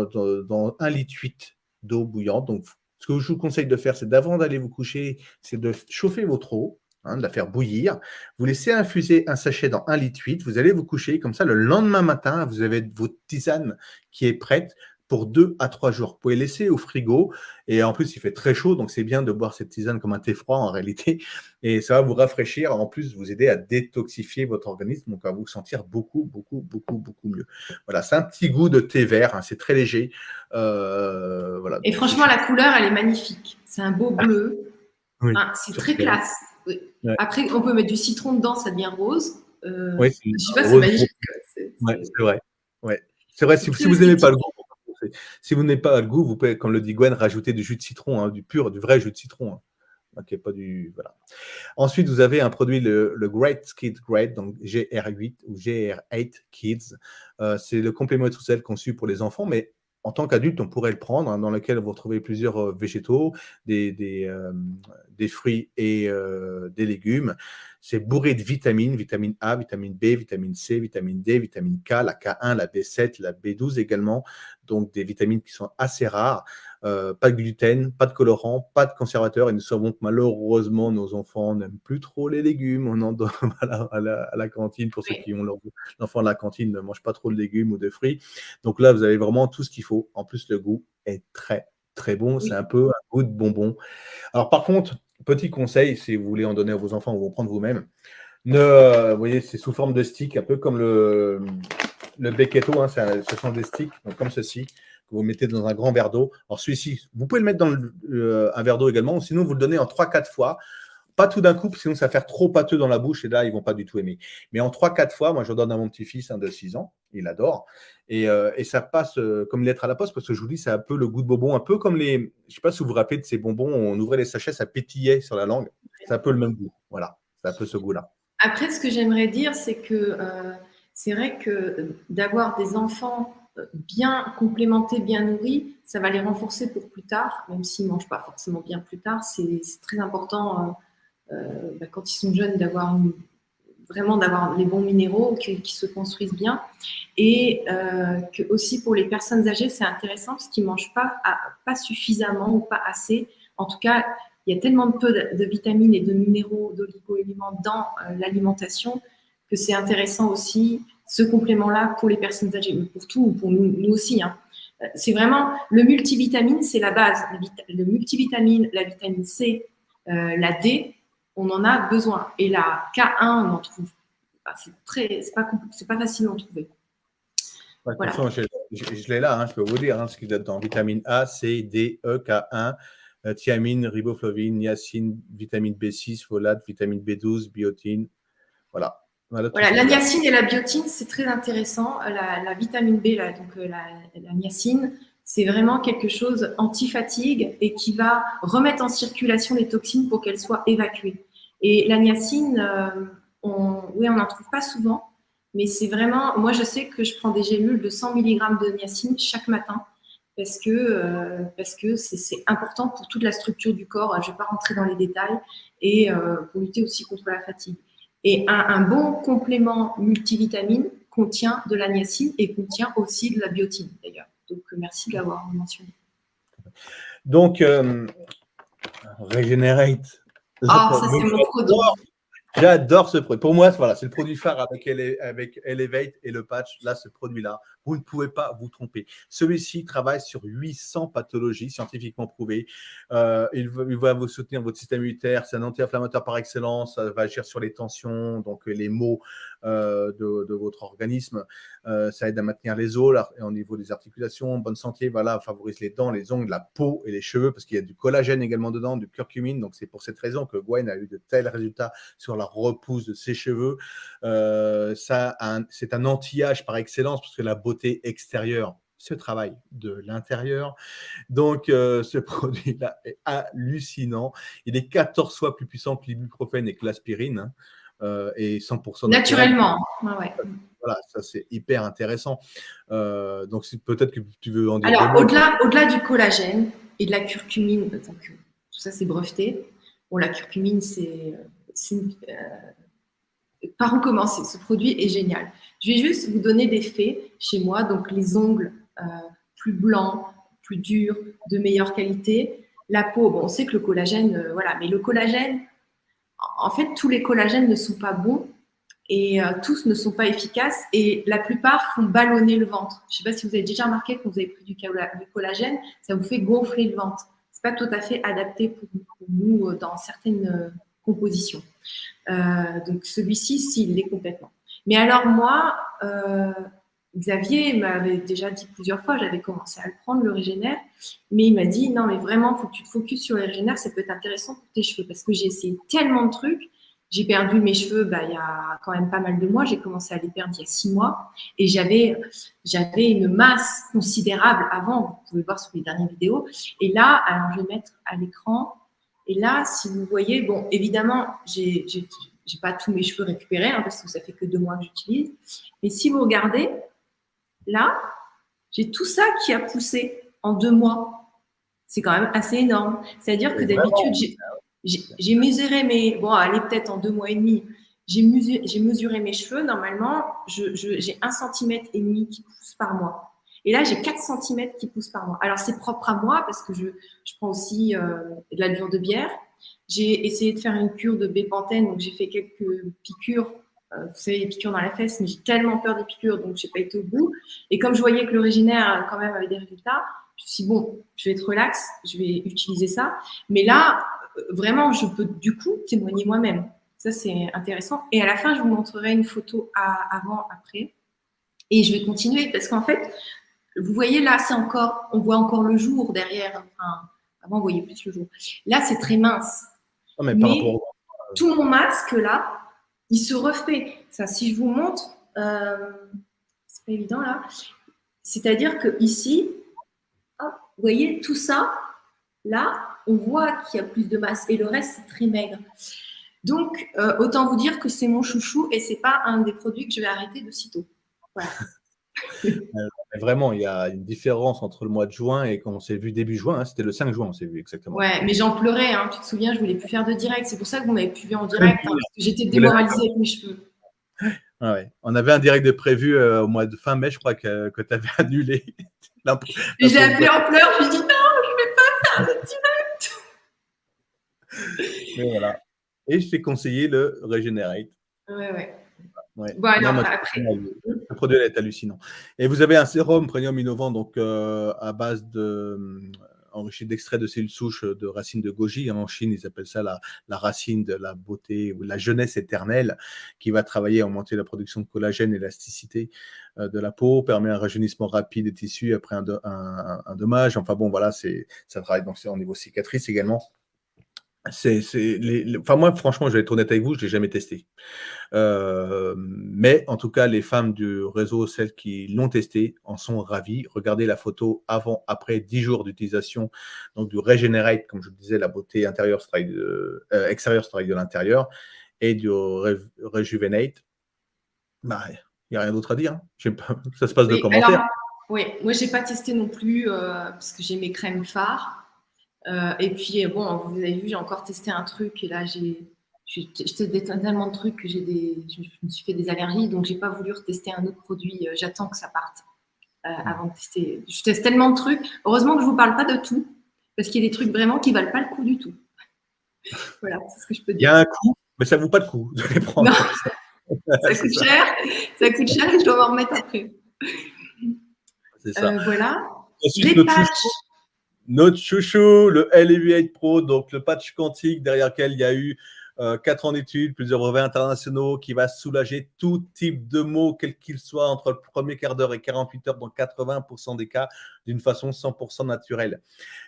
1,8 litre d'eau bouillante. Donc, ce que je vous conseille de faire, c'est d'avant d'aller vous coucher, c'est de chauffer votre eau, de la faire bouillir. Vous laissez infuser un sachet dans 1,8 litre. Vous allez vous coucher. Comme ça, le lendemain matin, vous avez votre tisane qui est prête pour 2 à 3 jours. Vous pouvez laisser au frigo. Et en plus, il fait très chaud, donc c'est bien de boire cette tisane comme un thé froid en réalité. Et ça va vous rafraîchir, en plus vous aider à détoxifier votre organisme, donc à vous sentir beaucoup, beaucoup, beaucoup, beaucoup mieux. Voilà, c'est un petit goût de thé vert, c'est très léger. Voilà, et franchement, la couleur, elle est magnifique. C'est un beau bleu. Oui, C'est très classe. Oui. Ouais. Après, on peut mettre du citron dedans, ça devient rose. Oui, je sais pas, c'est magique. Ouais, c'est vrai. Ouais. C'est vrai, si vous n'aimez pas le goût, si vous n'aimez pas le goût, vous pouvez, comme le dit Gwen, rajouter du jus de citron, du vrai jus de citron. Okay, pas du, voilà. Ensuite, vous avez un produit, le Great Kids Great, donc GR8 ou GR8 Kids. C'est le complément nutritionnel conçu pour les enfants, mais en tant qu'adulte, on pourrait le prendre, dans lequel vous retrouvez plusieurs végétaux, des fruits et des légumes. C'est bourré de vitamines, vitamine A, vitamine B, vitamine C, vitamine D, vitamine K, la K1, la B7, la B12 également, donc des vitamines qui sont assez rares. Pas de gluten, pas de colorant, pas de conservateur. Et nous savons que malheureusement, nos enfants n'aiment plus trop les légumes. On en donne à la cantine. Pour ceux qui ont l'enfant à la cantine, ne mangent pas trop de légumes ou de fruits. Donc là, vous avez vraiment tout ce qu'il faut. En plus, le goût est très, très bon. Oui. C'est un peu un goût de bonbon. Alors par contre, petit conseil, si vous voulez en donner à vos enfants ou vous en prendre vous-même, vous voyez, c'est sous forme de stick, un peu comme le Becketo, ce sont des sticks, donc comme ceci, que vous mettez dans un grand verre d'eau. Alors celui-ci, vous pouvez le mettre dans un verre d'eau également, ou sinon vous le donnez en 3-4 fois. Pas tout d'un coup, sinon ça va faire trop pâteux dans la bouche et là, ils ne vont pas du tout aimer. Mais en 3-4 fois, moi je donne à mon petit-fils de 6 ans, il adore. Et ça passe comme une lettre à la poste, parce que je vous dis, c'est un peu le goût de bonbon, un peu comme je ne sais pas si vous vous rappelez de ces bonbons, on ouvrait les sachets, ça pétillait sur la langue. C'est un peu le même goût. Voilà, c'est un peu ce goût-là. Après, ce que j'aimerais dire, c'est que c'est vrai que d'avoir des enfants bien complémentés, bien nourris, ça va les renforcer pour plus tard, même s'ils ne mangent pas forcément bien plus tard. C'est très important quand ils sont jeunes d'avoir vraiment d'avoir les bons minéraux qui se construisent bien. Et que aussi pour les personnes âgées, c'est intéressant parce qu'ils ne mangent pas suffisamment ou pas assez. En tout cas, il y a tellement de peu de vitamines et de minéraux, d'oligo-éléments dans l'alimentation que c'est intéressant aussi ce complément-là pour les personnes âgées, mais pour tout, pour nous aussi. Hein. C'est vraiment le multivitamine, c'est la base. Le multivitamine, la vitamine C, la D, on en a besoin. Et la K1, on en trouve. C'est pas facile d'en trouver. Ouais, voilà. Je l'ai là, hein, je peux vous dire ce qu'il y a dedans. Vitamine A, C, D, E, K1, thiamine, riboflavine, niacine, vitamine B6, folate, vitamine B12, biotine. Voilà. Voilà, la niacine et la biotine, c'est très intéressant. La vitamine B, là, donc la niacine, c'est vraiment quelque chose anti-fatigue et qui va remettre en circulation les toxines pour qu'elles soient évacuées. Et la niacine, on n'en trouve pas souvent, mais c'est vraiment… Moi, je sais que je prends des gélules de 100 mg de niacine chaque matin parce que c'est important pour toute la structure du corps. Je ne vais pas rentrer dans les détails et pour lutter aussi contre la fatigue. Et un bon complément multivitamine contient de la niacine et contient aussi de la biotine, d'ailleurs. Donc, merci de l'avoir mentionné. Donc, Regenerate. Ça, c'est mon produit. J'adore ce produit. Pour moi, voilà, c'est le produit phare avec Elevate et le patch. Là, ce produit-là, vous ne pouvez pas vous tromper. Celui-ci travaille sur 800 pathologies scientifiquement prouvées. Il va vous soutenir votre système immunitaire. C'est un anti-inflammatoire par excellence. Ça va agir sur les tensions, donc les maux de votre organisme. Ça aide à maintenir les os au niveau des articulations en bonne santé. Voilà, favorise les dents, les ongles, la peau et les cheveux parce qu'il y a du collagène également dedans, du curcumine. Donc, c'est pour cette raison que Gwen a eu de tels résultats sur la repousse de ses cheveux. C'est un anti-âge par excellence parce que la beauté extérieure se travaille de l'intérieur. Donc, ce produit-là est hallucinant. Il est 14 fois plus puissant que l'ibuprofène et que l'aspirine. Et 100% naturellement. Ouais. Voilà, ça c'est hyper intéressant. Donc, peut-être que tu veux en dire. Alors, au-delà du collagène et de la curcumine, donc, tout ça c'est breveté. Bon, la curcumine, par où commencer? Ce produit est génial. Je vais juste vous donner des faits chez moi. Donc, les ongles plus blancs, plus durs, de meilleure qualité. La peau, bon, on sait que le collagène, voilà, mais le collagène, en fait, tous les collagènes ne sont pas bons et tous ne sont pas efficaces et la plupart font ballonner le ventre. Je ne sais pas si vous avez déjà remarqué quand vous avez pris du collagène, ça vous fait gonfler le ventre. Ce n'est pas tout à fait adapté pour nous dans certaines compositions. Donc celui-ci, s'il l'est complètement. Mais alors moi, Xavier m'avait déjà dit plusieurs fois, j'avais commencé à le prendre, le Régénère, mais il m'a dit, non mais vraiment, il faut que tu te focuses sur le Régénère, ça peut être intéressant pour tes cheveux, parce que j'ai essayé tellement de trucs, j'ai perdu mes cheveux il y a quand même pas mal de mois, j'ai commencé à les perdre il y a 6 mois, et j'avais une masse considérable avant, vous pouvez voir sur les dernières vidéos, et là, alors je vais mettre à l'écran, et là, si vous voyez, bon, évidemment, j'ai pas tous mes cheveux récupérés, parce que ça fait que 2 mois que j'utilise, mais si vous regardez, là, j'ai tout ça qui a poussé en 2 mois. C'est quand même assez énorme. C'est-à-dire que d'habitude, j'ai mesuré mes… Bon, allez, peut-être en 2 mois et demi. J'ai mesuré mes cheveux. Normalement, j'ai 1,5 cm qui pousse par mois. Et là, j'ai 4 cm qui poussent par mois. Alors, c'est propre à moi parce que je prends aussi de la levure de bière. J'ai essayé de faire une cure de bépantène. Donc, j'ai fait quelques piqûres. Vous savez, les piqûres dans la fesse, mais j'ai tellement peur des piqûres, donc je n'ai pas été au bout. Et comme je voyais que le Régénère, quand même, avait des résultats, je me suis dit, bon, je vais être relax, je vais utiliser ça. Mais là, vraiment, je peux du coup témoigner moi-même. Ça, c'est intéressant. Et à la fin, je vous montrerai une photo avant, après. Et je vais continuer parce qu'en fait, vous voyez, là, on voit encore le jour derrière. Enfin, avant, on voyait plus le jour. Là, c'est très mince. Non, mais par rapport tout mon masque, là, il se refait. Ça, si je vous montre, c'est pas évident là. C'est-à-dire que ici, hop, vous voyez tout ça, là, on voit qu'il y a plus de masse et le reste c'est très maigre. Donc, autant vous dire que c'est mon chouchou et c'est pas un des produits que je vais arrêter de sitôt. Voilà. Mais vraiment, il y a une différence entre le mois de juin et quand on s'est vu début juin. C'était le 5 juin, on s'est vu exactement. Ouais, mais j'en pleurais. Tu te souviens, je voulais plus faire de direct. C'est pour ça que vous m'avez plus vu en direct parce que j'étais démoralisée avec mes cheveux. Ah ouais. On avait un direct de prévu au mois de fin mai, je crois que tu avais annulé. Et j'ai appelé en pleurs, je lui ai dit non, je vais pas faire le direct. Mais voilà. Et je t'ai conseillé le Regenerate. Ouais. Ouais. Bon, Non, alors, moi, après. le produit est hallucinant. Et vous avez un sérum premium innovant, donc à base enrichi d'extraits de cellules souches de racines de goji. En Chine, ils appellent ça la racine de la beauté ou la jeunesse éternelle, qui va travailler à augmenter la production de collagène et l'élasticité de la peau, permet un rajeunissement rapide des tissus après un dommage. Enfin bon, voilà, ça travaille donc au niveau cicatrice également. Enfin, moi, franchement, je vais être honnête avec vous, je ne l'ai jamais testé. Mais en tout cas, les femmes du réseau, celles qui l'ont testé, en sont ravies. Regardez la photo avant, après 10 jours d'utilisation, donc du Regenerate, comme je vous disais, la beauté extérieure se travaille de l'intérieur, et du Rejuvenate. Bah, il n'y a rien d'autre à dire. Ça se passe de Oui, alors, commentaires. oui, moi, j'ai pas testé non plus parce que j'ai mes crèmes phares. Et puis, bon, vous avez vu, j'ai encore testé un truc et là, j'ai testé tellement de trucs que je me suis fait des allergies, donc j'ai pas voulu retester un autre produit. J'attends que ça parte avant de tester. Je teste tellement de trucs. Heureusement que je vous parle pas de tout, parce qu'il y a des trucs vraiment qui valent pas le coup du tout. Voilà, c'est ce que je peux Il y dire. a un coût, mais ça ne vaut pas le coup de les prendre. Non, ça C'est coûte ça. cher, ça coûte cher et je dois m'en remettre après. C'est ça. Voilà. Ensuite, Des patchs. notre chouchou, le L8 Pro, donc le patch quantique derrière lequel il y a eu 4 ans d'études, plusieurs brevets internationaux, qui va soulager tout type de maux, quel qu'il soit, entre le premier quart d'heure et 48 heures, dans 80% des cas, d'une façon 100% naturelle.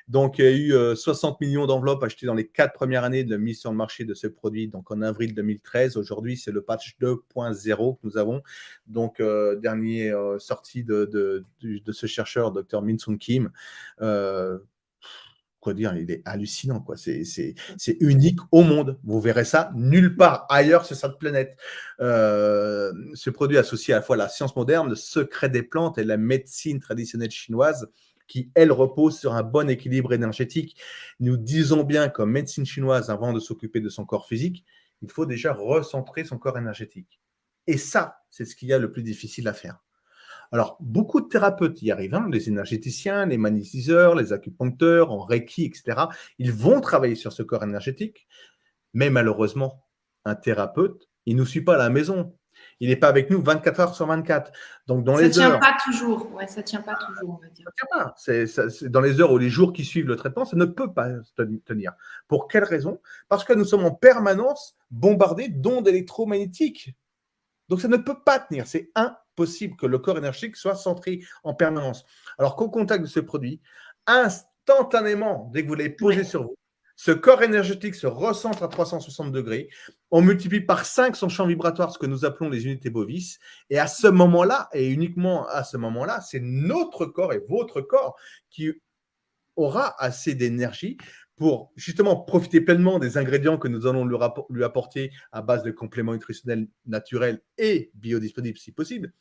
Donc, il y a eu 60 millions d'enveloppes achetées dans les 4 premières années de mise sur le marché de ce produit, donc en avril 2013. Aujourd'hui, c'est le patch 2.0 que nous avons. Donc, dernier sorti de ce chercheur, Dr. Min-Sun Kim. Quoi dire, il est hallucinant, quoi. C'est unique au monde. Vous verrez ça nulle part ailleurs sur cette planète. Ce produit associe à la fois la science moderne, le secret des plantes et la médecine traditionnelle chinoise, qui, elle, repose sur un bon équilibre énergétique. Nous disons bien qu'en médecine chinoise, avant de s'occuper de son corps physique, il faut déjà recentrer son corps énergétique. Et ça, c'est ce qu'il y a le plus difficile à faire. Alors, beaucoup de thérapeutes y arrivent, hein, les énergéticiens, les magnétiseurs, les acupuncteurs, en Reiki, etc. Ils vont travailler sur ce corps énergétique, mais malheureusement, un thérapeute, il ne nous suit pas à la maison. Il n'est pas avec nous 24 heures sur 24. Donc, dans Ça les tient heures. pas toujours. Ouais, ça tient pas toujours, on va dire. Ça tient pas. C'est dans les heures ou les jours qui suivent le traitement, ça ne peut pas tenir. Pour quelle raison? Parce que nous sommes en permanence bombardés d'ondes électromagnétiques. Donc, ça ne peut pas tenir. C'est impossible que le corps énergétique soit centré en permanence. Alors qu'au contact de ce produit, instantanément, dès que vous l'avez posé sur vous, ce corps énergétique se recentre à 360 degrés. On multiplie par 5 son champ vibratoire, ce que nous appelons les unités bovis. Et à ce moment-là, et uniquement à ce moment-là, c'est notre corps et votre corps qui aura assez d'énergie pour justement profiter pleinement des ingrédients que nous allons lui apporter à base de compléments nutritionnels naturels et biodisponibles si possible.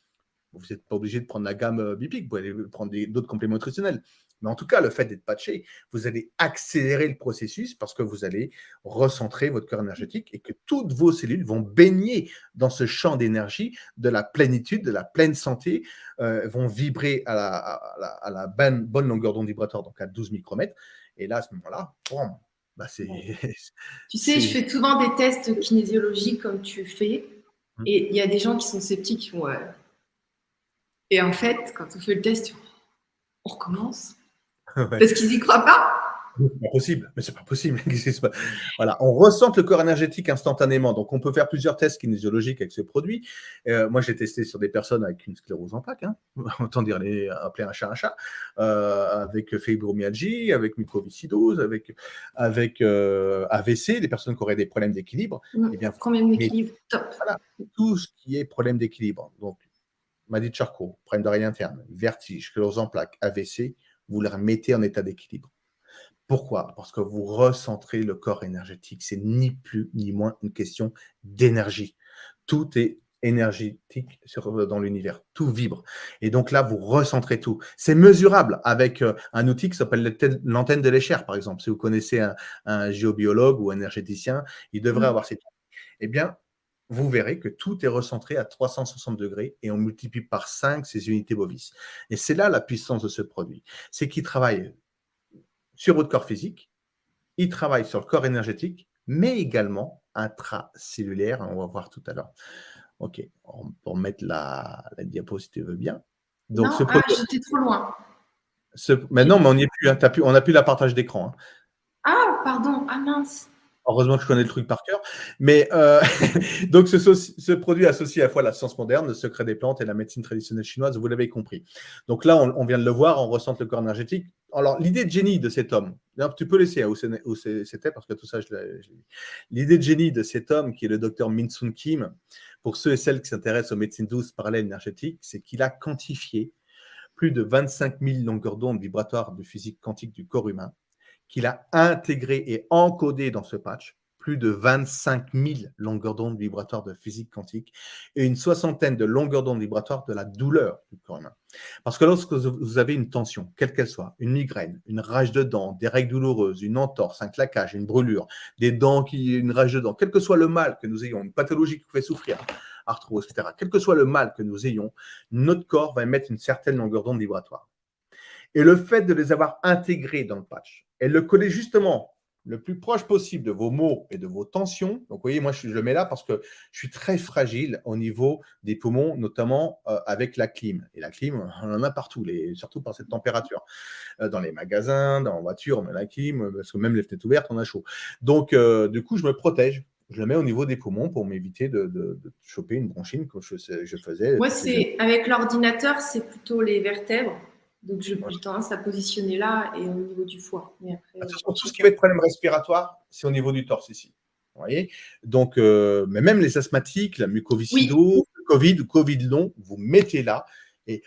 Vous n'êtes pas obligé de prendre la gamme BIPIC, vous pouvez prendre d'autres compléments nutritionnels. Mais en tout cas, le fait d'être patché, vous allez accélérer le processus parce que vous allez recentrer votre corps énergétique et que toutes vos cellules vont baigner dans ce champ d'énergie, de la plénitude, de la pleine santé, vont vibrer à la bonne longueur d'onde vibratoire, donc à 12 micromètres. Et là, à ce moment-là, bah c'est. Tu sais, je fais souvent des tests kinésiologiques comme tu fais. Et il y a des gens qui sont sceptiques, qui font ouais. Et en fait, quand on fait le test, on recommence. Ouais. Parce qu'ils n'y croient pas. C'est pas possible, mais c'est pas possible. Voilà, on ressent le corps énergétique instantanément. Donc, on peut faire plusieurs tests kinésiologiques avec ce produit. Moi, j'ai testé sur des personnes avec une sclérose en plaques, hein. Autant dire appeler un chat, avec fibromyalgie, avec mucoviscidose, avec AVC, des personnes qui auraient des problèmes d'équilibre. Eh bien, problème d'équilibre, top. Voilà, tout ce qui est problème d'équilibre. Donc, maladie de Charcot, problème d'oreille interne, vertige, sclérose en plaques, AVC, vous les remettez en état d'équilibre. Pourquoi? Parce que vous recentrez le corps énergétique. C'est ni plus ni moins une question d'énergie. Tout est énergétique dans l'univers. Tout vibre. Et donc là, vous recentrez tout. C'est mesurable avec un outil qui s'appelle l'antenne de l'Escher, par exemple. Si vous connaissez un géobiologue ou un énergéticien, il devrait avoir ces trucs. Eh bien, vous verrez que tout est recentré à 360 degrés et on multiplie par 5 ces unités bovis. Et c'est là la puissance de ce produit. C'est qu'il travaille sur votre corps physique, il travaille sur le corps énergétique, mais également intracellulaire, on va voir tout à l'heure. OK, pour mettre la diapo si tu veux bien. Donc ce Non, produit, j'étais trop loin. maintenant, mais on n'y est plus, hein, on n'a plus la partage d'écran. Hein. Ah, pardon, ah mince. Heureusement que je connais le truc par cœur. Mais donc, ce produit associe à la fois la science moderne, le secret des plantes et la médecine traditionnelle chinoise, vous l'avez compris. Donc là, on vient de le voir, on ressent le corps énergétique. Alors, l'idée de génie de cet homme, tu peux laisser où c'était, parce que tout ça, je l'ai dit. L'idée de génie de cet homme, qui est le docteur Min-Sun Kim, pour ceux et celles qui s'intéressent aux médecines douces parallèles énergétiques, c'est qu'il a quantifié plus de 25 000 longueurs d'onde vibratoires de physique quantique du corps humain, qu'il a intégré et encodé dans ce patch plus de 25 000 longueurs d'onde vibratoires de physique quantique et une soixantaine de longueurs d'onde vibratoires de la douleur du corps humain. Parce que lorsque vous avez une tension, quelle qu'elle soit, une migraine, une rage de dents, des règles douloureuses, une entorse, un claquage, une brûlure, des dents une rage de dents, quel que soit le mal que nous ayons, une pathologie qui vous fait souffrir, arthrose, etc., quel que soit le mal que nous ayons, notre corps va émettre une certaine longueur d'onde vibratoire. Et le fait de les avoir intégrés dans le patch et le coller justement le plus proche possible de vos maux et de vos tensions. Donc, vous voyez, moi, je le mets là parce que je suis très fragile au niveau des poumons, notamment avec la clim. Et la clim, on en a partout, surtout par cette température. Dans les magasins, dans la voiture, on met la clim, parce que même les fenêtres ouvertes, on a chaud. Donc, du coup, je me protège. Je le mets au niveau des poumons pour m'éviter de choper une bronchine comme je faisais. Moi, avec l'ordinateur, c'est plutôt les vertèbres. Donc, j'ai tendance à positionner là et au niveau du foie. Mais après, tout ce qui va être problème respiratoire, c'est au niveau du torse ici. Vous voyez. Donc, mais même les asthmatiques, la mucoviscidose, le Covid long, vous mettez là et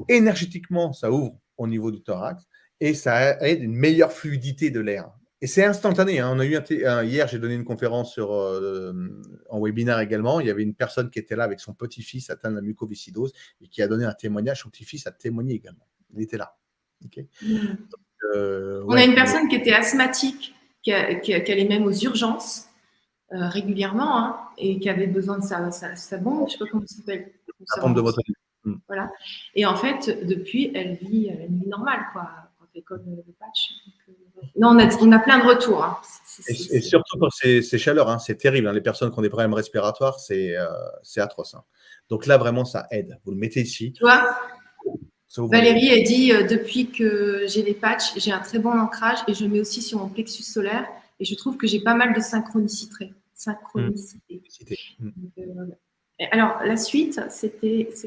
énergétiquement, ça ouvre au niveau du thorax et ça aide une meilleure fluidité de l'air. Et c'est instantané. Hein. On a eu hier, j'ai donné une conférence en webinaire également. Il y avait une personne qui était là avec son petit-fils atteint de la mucoviscidose et qui a donné un témoignage. Son petit-fils a témoigné également. Il était là. Okay. Donc, on a une personne qui était asthmatique, qui allait même aux urgences régulièrement hein, et qui avait besoin de sa bombe, je ne sais pas comment ça s'appelle. La pompe de votre vie. Voilà. Et en fait, depuis, elle vit une vie normale, quoi, quand elle colle le patch. Non, on a plein de retours. Hein. Et surtout quand c'est chaleur, hein, c'est terrible. Hein. Les personnes qui ont des problèmes respiratoires, c'est atroce. Hein. Donc là, vraiment, ça aide. Vous le mettez ici. Tu vois, Valérie, elle dit depuis que j'ai les patchs, j'ai un très bon ancrage et je mets aussi sur mon plexus solaire et je trouve que j'ai pas mal de synchronicité. Donc, alors, la suite, c'est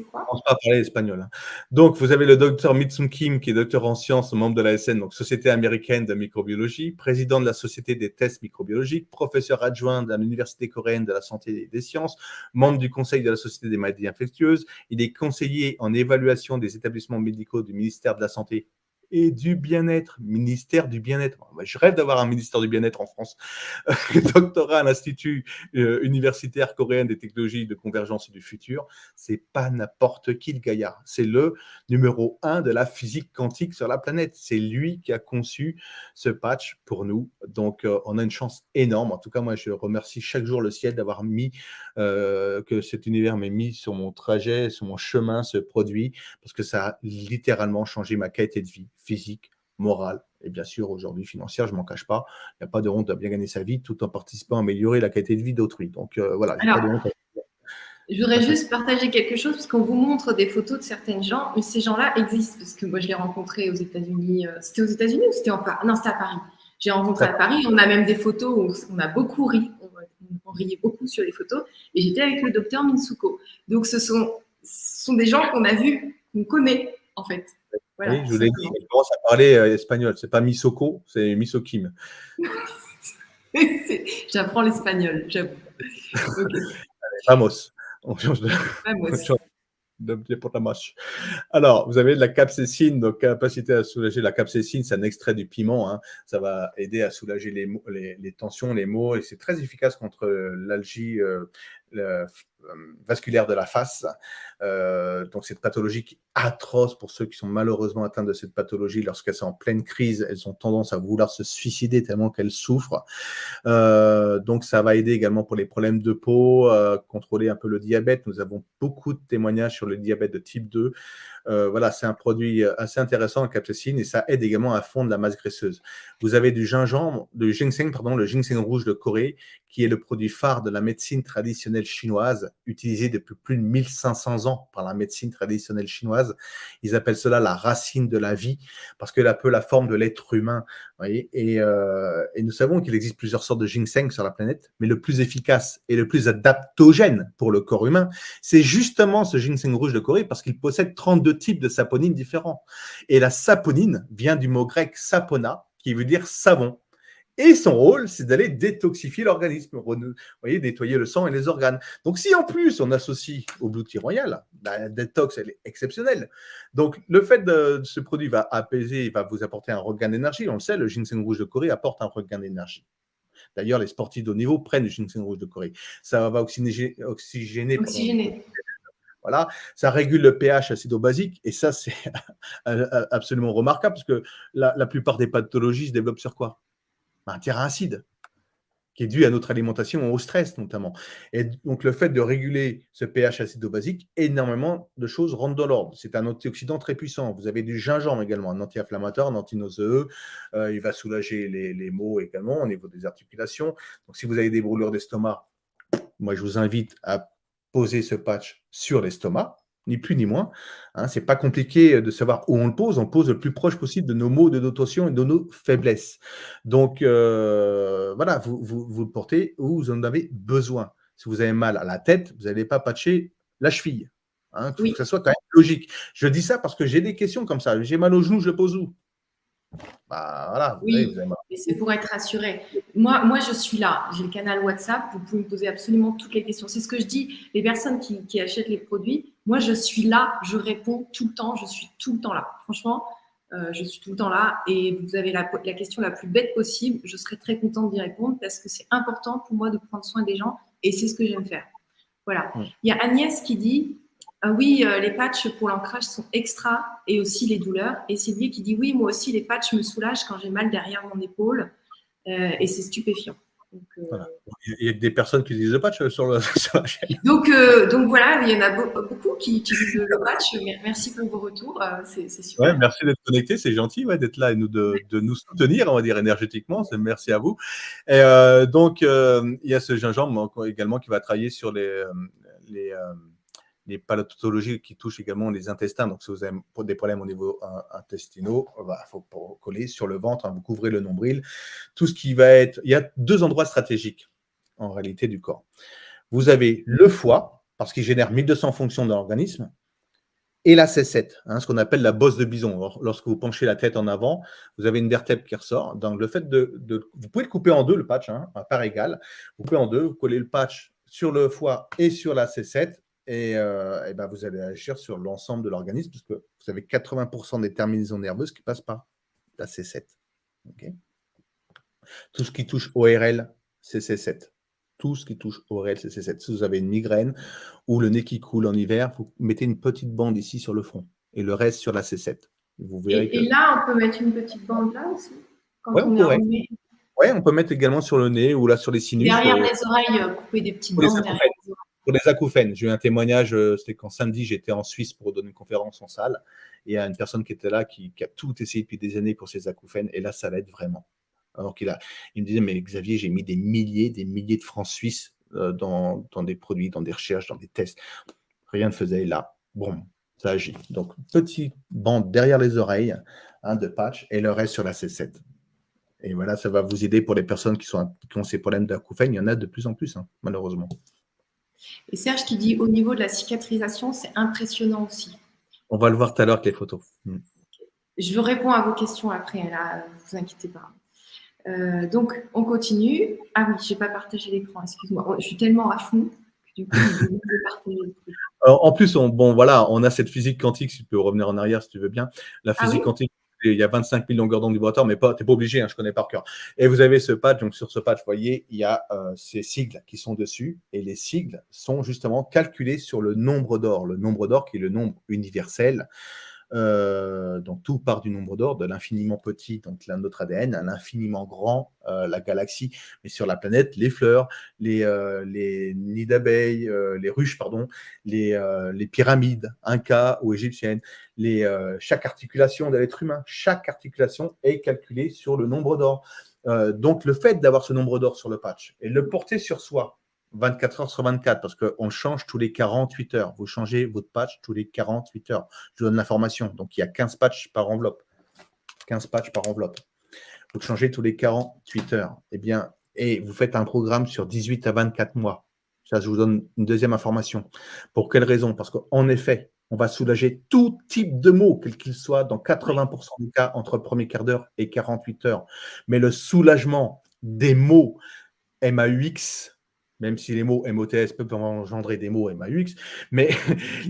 quoi? On ne pas parler espagnol. Hein. Donc, vous avez le docteur Min-Sun Kim, qui est docteur en sciences, membre de l'ASN, donc Société américaine de microbiologie, président de la Société des tests microbiologiques, professeur adjoint de l'Université coréenne de la santé et des sciences, membre du conseil de la Société des maladies infectieuses. Il est conseiller en évaluation des établissements médicaux du ministère de la Santé et du bien-être, ministère du bien-être. Je rêve d'avoir un ministère du bien-être en France. Doctorat à l'Institut universitaire coréen des technologies de convergence et du futur. C'est pas n'importe qui le gaillard. C'est le numéro 1 de la physique quantique sur la planète. C'est lui qui a conçu ce patch pour nous. Donc, on a une chance énorme. En tout cas, moi, je remercie chaque jour le ciel d'avoir mis, que cet univers m'ait mis sur mon trajet, sur mon chemin, ce produit, parce que ça a littéralement changé ma qualité de vie physique, morale et bien sûr aujourd'hui financière, je ne m'en cache pas. Il n'y a pas de honte à bien gagner sa vie tout en participant à améliorer la qualité de vie d'autrui. Donc voilà, il n'y a pas de honte. Je voudrais juste partager quelque chose parce qu'on vous montre des photos de certains gens, mais ces gens-là existent parce que moi je les rencontrais aux États-Unis. C'était aux États-Unis ou c'était Non, c'était à Paris. J'ai rencontré à Paris. On a même des photos où on a beaucoup ri. On riait beaucoup sur les photos. Et j'étais avec le docteur Minsuko. Donc ce sont des gens qu'on a vus, qu'on connaît en fait. Voilà, oui, je vous l'ai dit, il commence à parler espagnol. C'est pas Misoko, c'est Misokim. J'apprends l'espagnol, j'avoue. Okay. Vamos. On change de. Pour la marche. Alors, vous avez de la capsaïcine, donc capacité à soulager. La capsaïcine, c'est un extrait du piment. Hein. Ça va aider à soulager les tensions, les maux, et c'est très efficace contre l'algie, vasculaire de la face. Donc, cette pathologie qui est atroce pour ceux qui sont malheureusement atteints de cette pathologie. Lorsqu'elles sont en pleine crise, elles ont tendance à vouloir se suicider tellement qu'elles souffrent. Donc, ça va aider également pour les problèmes de peau, contrôler un peu le diabète. Nous avons beaucoup de témoignages sur le diabète de type 2. Voilà, c'est un produit assez intéressant, la capsaïcine, et ça aide également à fondre la masse graisseuse. Vous avez du gingembre, le ginseng rouge de Corée, qui est le produit phare de la médecine traditionnelle chinoise, utilisé depuis plus de 1500 ans par la médecine traditionnelle chinoise. Ils appellent cela la racine de la vie, parce qu'elle a peu la forme de l'être humain. Voyez, et nous savons qu'il existe plusieurs sortes de ginseng sur la planète, mais le plus efficace et le plus adaptogène pour le corps humain, c'est justement ce ginseng rouge de Corée, parce qu'il possède 32 types de saponines différents. Et la saponine vient du mot grec sapona, qui veut dire savon. Et son rôle, c'est d'aller détoxifier l'organisme, voyez, nettoyer le sang et les organes. Donc, si en plus on associe au Blue Tea Royal, la détox, elle est exceptionnelle. Donc, le fait de ce produit va apaiser, va vous apporter un regain d'énergie. On le sait, le ginseng rouge de Corée apporte un regain d'énergie. D'ailleurs, les sportifs de haut niveau prennent du ginseng rouge de Corée. Ça va oxygéner. Voilà, ça régule le pH acido-basique, et ça, c'est absolument remarquable, parce que la plupart des pathologies se développent sur quoi? Un terrain acide, qui est dû à notre alimentation, au stress notamment. Et donc, le fait de réguler ce pH acido-basique, énormément de choses rentrent dans l'ordre. C'est un antioxydant très puissant. Vous avez du gingembre également, un anti-inflammatoire, un anti-nauséeux. Il va soulager les maux également au niveau des articulations. Donc, si vous avez des brûlures d'estomac, moi, je vous invite à poser ce patch sur l'estomac, ni plus ni moins. Hein, c'est pas compliqué de savoir où on le pose. On le pose le plus proche possible de nos maux de notation et de nos faiblesses. Donc, voilà, vous le portez où vous en avez besoin. Si vous avez mal à la tête, vous n'allez pas patcher la cheville. Hein, il faut que ça soit quand même logique. Je dis ça parce que j'ai des questions comme ça. J'ai mal au genou, je le pose où? Bah, voilà, vous avez mal. Et c'est pour être rassuré. Moi, je suis là. J'ai le canal WhatsApp. Vous pouvez me poser absolument toutes les questions. C'est ce que je dis. Les personnes qui achètent les produits, moi, je suis là. Je réponds tout le temps. Je suis tout le temps là. Franchement, je suis tout le temps là. Et vous avez la question la plus bête possible. Je serai très contente d'y répondre, parce que c'est important pour moi de prendre soin des gens. Et c'est ce que j'aime faire. Voilà. Il y a Agnès qui dit... oui, les patchs pour l'ancrage sont extra, et aussi les douleurs. Et Sylvie qui dit oui, moi aussi les patchs me soulagent quand j'ai mal derrière mon épaule, et c'est stupéfiant. Donc, voilà. Il y a des personnes qui utilisent le patch sur la chaîne. Donc voilà, il y en a beaucoup qui utilisent le patch. Merci pour vos retours, c'est super. Ouais, merci d'être connecté, c'est gentil d'être là et de nous soutenir, on va dire, énergétiquement. Merci à vous. Et donc, il y a ce gingembre également qui va travailler sur les pathologies qui touchent également les intestins. Donc, si vous avez des problèmes au niveau intestinaux, il faut coller sur le ventre, vous couvrez le nombril. Tout ce qui va être... Il y a 2 endroits stratégiques, en réalité, du corps. Vous avez le foie, parce qu'il génère 1200 fonctions dans l'organisme, et la C7, ce qu'on appelle la bosse de bison. Alors, lorsque vous penchez la tête en avant, vous avez une vertèbre qui ressort. Donc, le fait vous pouvez le couper en deux, le patch, à part égale. Vous coupez en deux, vous collez le patch sur le foie et sur la C7, et vous allez agir sur l'ensemble de l'organisme, puisque vous avez 80% des terminaisons nerveuses qui passent par la C7. Okay. Tout ce qui touche ORL, c'est C7. Tout ce qui touche ORL, c'est C7. Si vous avez une migraine ou le nez qui coule en hiver, vous mettez une petite bande ici sur le front et le reste sur la C7. Vous verrez et là, on peut mettre une petite bande là aussi quand on pourrait. Oui, on peut mettre également sur le nez ou là sur les sinus. Derrière les oreilles, couper des petites bandes derrière les oreilles. Pour les acouphènes, j'ai eu un témoignage, c'était quand samedi, j'étais en Suisse pour donner une conférence en salle, et il y a une personne qui était là qui a tout essayé depuis des années pour ses acouphènes, et là, ça l'aide vraiment. Alors il me disait, mais Xavier, j'ai mis des milliers de francs suisses dans des produits, dans des recherches, dans des tests. Rien ne faisait, là, bon, ça agit. Donc, petite bande derrière les oreilles, de patch, et le reste sur la C7. Et voilà, ça va vous aider pour les personnes qui ont ces problèmes d'acouphènes. Il y en a de plus en plus, malheureusement. Et Serge qui dit, au niveau de la cicatrisation, c'est impressionnant aussi. On va le voir tout à l'heure avec les photos. Je réponds à vos questions après, là, ne vous inquiétez pas. Donc, on continue. Ah oui, je n'ai pas partagé l'écran, excuse-moi. Je suis tellement à fond que du coup, je vais partager l'écran. En plus, on a cette physique quantique, si tu peux revenir en arrière si tu veux bien. La physique quantique il y a 25 000 longueurs d'onde vibratoires, mais tu n'es pas obligé, hein, je connais par cœur. Et vous avez ce patch, donc sur ce patch, vous voyez, il y a ces sigles qui sont dessus, et les sigles sont justement calculés sur le nombre d'or qui est le nombre universel. Donc tout part du nombre d'or, de l'infiniment petit, donc notre ADN, à l'infiniment grand, la galaxie, mais sur la planète, les fleurs, les nids d'abeilles, les ruches, pardon, les pyramides incas ou égyptiennes, chaque articulation de l'être humain, chaque articulation est calculée sur le nombre d'or. Donc le fait d'avoir ce nombre d'or sur le patch et de le porter sur soi, 24 heures sur 24, parce qu'on change tous les 48 heures. Vous changez votre patch tous les 48 heures. Je vous donne l'information. Donc, il y a 15 patchs par enveloppe. 15 patchs par enveloppe. Vous changez tous les 48 heures. Eh bien, et vous faites un programme sur 18 à 24 mois. Ça, je vous donne une deuxième information. Pour quelle raison? Parce qu'en effet, on va soulager tout type de maux, quel qu'il soit, dans 80% des cas, entre le premier quart d'heure et 48 heures. Mais le soulagement des maux MAUX, même si les mots MOTS peuvent engendrer des mots MAUX, mais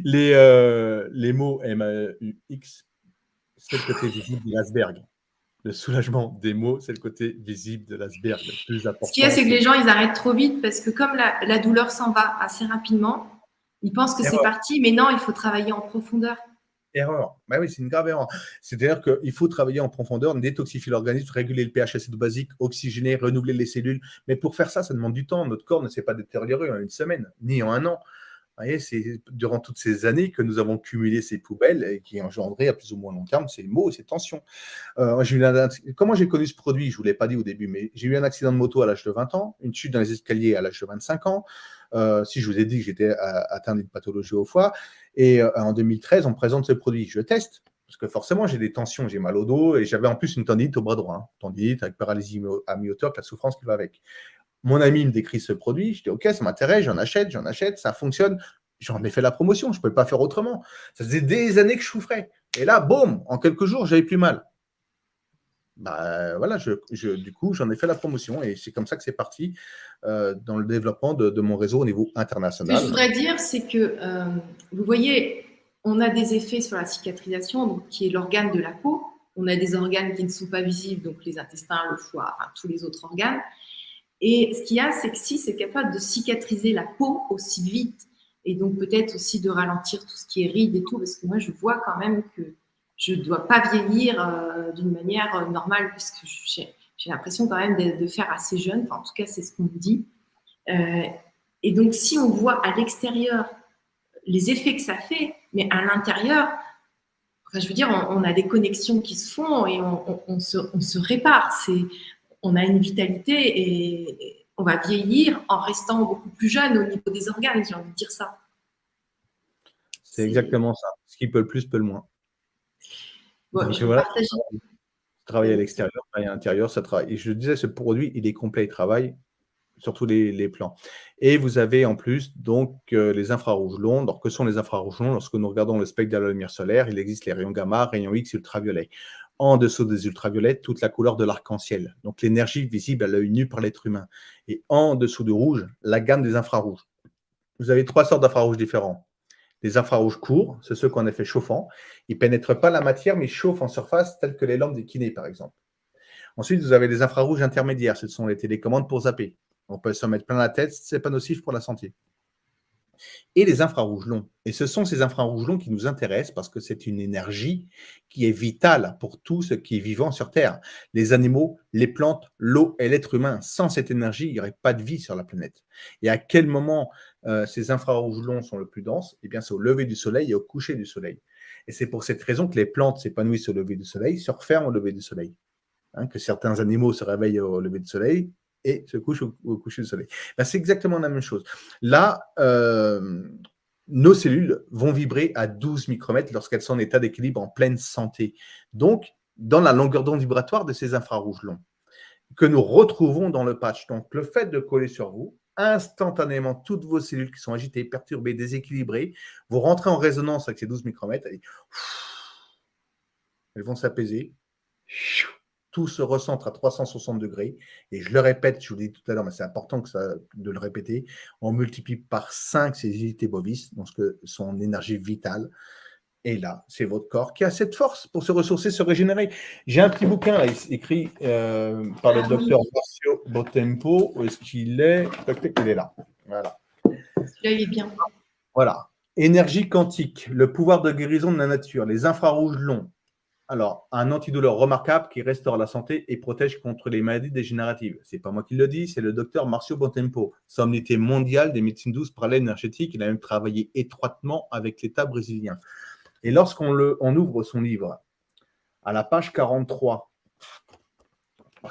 les mots MAUX, c'est le côté visible de l'iceberg. Le soulagement des mots, c'est le côté visible de l'iceberg. Le plus important. Ce qu'il y a, c'est que les gens, ils arrêtent trop vite parce que comme la douleur s'en va assez rapidement, ils pensent que c'est parti, mais non, il faut travailler en profondeur. Erreur. Bah oui, c'est une grave erreur. C'est-à-dire qu'il faut travailler en profondeur, détoxifier l'organisme, réguler le pH acide basique, oxygéner, renouveler les cellules. Mais pour faire ça, ça demande du temps. Notre corps ne s'est pas détérioré en une semaine, ni en un an. Vous voyez, c'est durant toutes ces années que nous avons cumulé ces poubelles et qui ont engendré à plus ou moins long terme ces maux et ces tensions. Comment j'ai connu ce produit? Je ne vous l'ai pas dit au début, mais j'ai eu un accident de moto à l'âge de 20 ans, une chute dans les escaliers à l'âge de 25 ans. Si je vous ai dit que j'étais atteint d'une pathologie au foie. Et en 2013, on me présente ce produit. Je le teste. Parce que forcément, j'ai des tensions, j'ai mal au dos et j'avais en plus une tendinite au bras droit. Hein. Tendinite avec paralysie amyotrophe, la souffrance qui va avec. Mon ami me décrit ce produit, je dis ok, ça m'intéresse, j'en achète, ça fonctionne. J'en ai fait la promotion, je ne pouvais pas faire autrement. Ça faisait des années que je souffrais. Et là, boum, en quelques jours, j'avais plus mal. Bah, voilà, du coup, j'en ai fait la promotion et c'est comme ça que c'est parti dans le développement de mon réseau au niveau international. Ce que je voudrais dire, c'est que vous voyez, on a des effets sur la cicatrisation, donc, qui est l'organe de la peau. On a des organes qui ne sont pas visibles, donc les intestins, le foie, enfin, tous les autres organes. Et ce qu'il y a, c'est que si c'est capable de cicatriser la peau aussi vite, et donc peut-être aussi de ralentir tout ce qui est rides et tout, parce que moi, je vois quand même que je ne dois pas vieillir d'une manière normale, parce que j'ai l'impression quand même de faire assez jeune. Enfin, en tout cas, c'est ce qu'on me dit. Et donc, si on voit à l'extérieur les effets que ça fait, mais à l'intérieur, enfin, je veux dire, on a des connexions qui se font et on se répare. On a une vitalité et on va vieillir en restant beaucoup plus jeune au niveau des organes, j'ai envie de dire ça. C'est exactement ça. Ce qui peut le plus, peut le moins. Bon, je vais partager. Travailler à l'extérieur, travailler à l'intérieur, ça travaille. Et je disais, ce produit, il est complet, il travaille sur tous les plans. Et vous avez en plus donc les infrarouges longs. Alors, que sont les infrarouges longs? Lorsque nous regardons le spectre de la lumière solaire, il existe les rayons gamma, rayons X, ultraviolets. En dessous des ultraviolets, toute la couleur de l'arc-en-ciel. Donc l'énergie visible à l'œil nu par l'être humain. Et en dessous de rouge, la gamme des infrarouges. Vous avez 3 sortes d'infrarouges différents. Les infrarouges courts, c'est ceux qu'on a fait chauffants. Ils ne pénètrent pas la matière, mais chauffent en surface, telles que les lampes des kinés, par exemple. Ensuite, vous avez les infrarouges intermédiaires. Ce sont les télécommandes pour zapper. On peut se mettre plein la tête, ce n'est pas nocif pour la santé. Et les infrarouges longs. Et ce sont ces infrarouges longs qui nous intéressent parce que c'est une énergie qui est vitale pour tout ce qui est vivant sur Terre. Les animaux, les plantes, l'eau et l'être humain. Sans cette énergie, il n'y aurait pas de vie sur la planète. Et à quel moment ces infrarouges longs sont le plus denses? Eh bien, c'est au lever du soleil et au coucher du soleil. Et c'est pour cette raison que les plantes s'épanouissent au lever du soleil, se referment au lever du soleil. Hein, que certains animaux se réveillent au lever du soleil et se couchent au coucher du soleil. Ben, c'est exactement la même chose. Là, nos cellules vont vibrer à 12 micromètres lorsqu'elles sont en état d'équilibre en pleine santé. Donc, dans la longueur d'onde vibratoire de ces infrarouges longs, que nous retrouvons dans le patch. Donc, le fait de coller sur vous, instantanément, toutes vos cellules qui sont agitées, perturbées, déséquilibrées, vous rentrez en résonance avec ces 12 micromètres et elles vont s'apaiser. Tout se recentre à 360 degrés. Et je le répète, je vous l'ai dit tout à l'heure, mais c'est important de le répéter, on multiplie par 5 ces unités bovis, donc son énergie vitale. Et là, c'est votre corps qui a cette force pour se ressourcer, se régénérer. J'ai un petit bouquin là, écrit par le Ah oui, docteur Marcio Botempo. Où est-ce qu'il est? Tac, tac, il est là. Voilà. celui-là, il est bien. Voilà. Énergie quantique, le pouvoir de guérison de la nature, les infrarouges longs. Alors, un antidouleur remarquable qui restaure la santé et protège contre les maladies dégénératives. C'est pas moi qui le dis, c'est le docteur Marcio Bontempo, sommité mondiale des médecines douces parallèles énergétiques. Il a même travaillé étroitement avec l'État brésilien. Et lorsqu'on on ouvre son livre, à la page 43,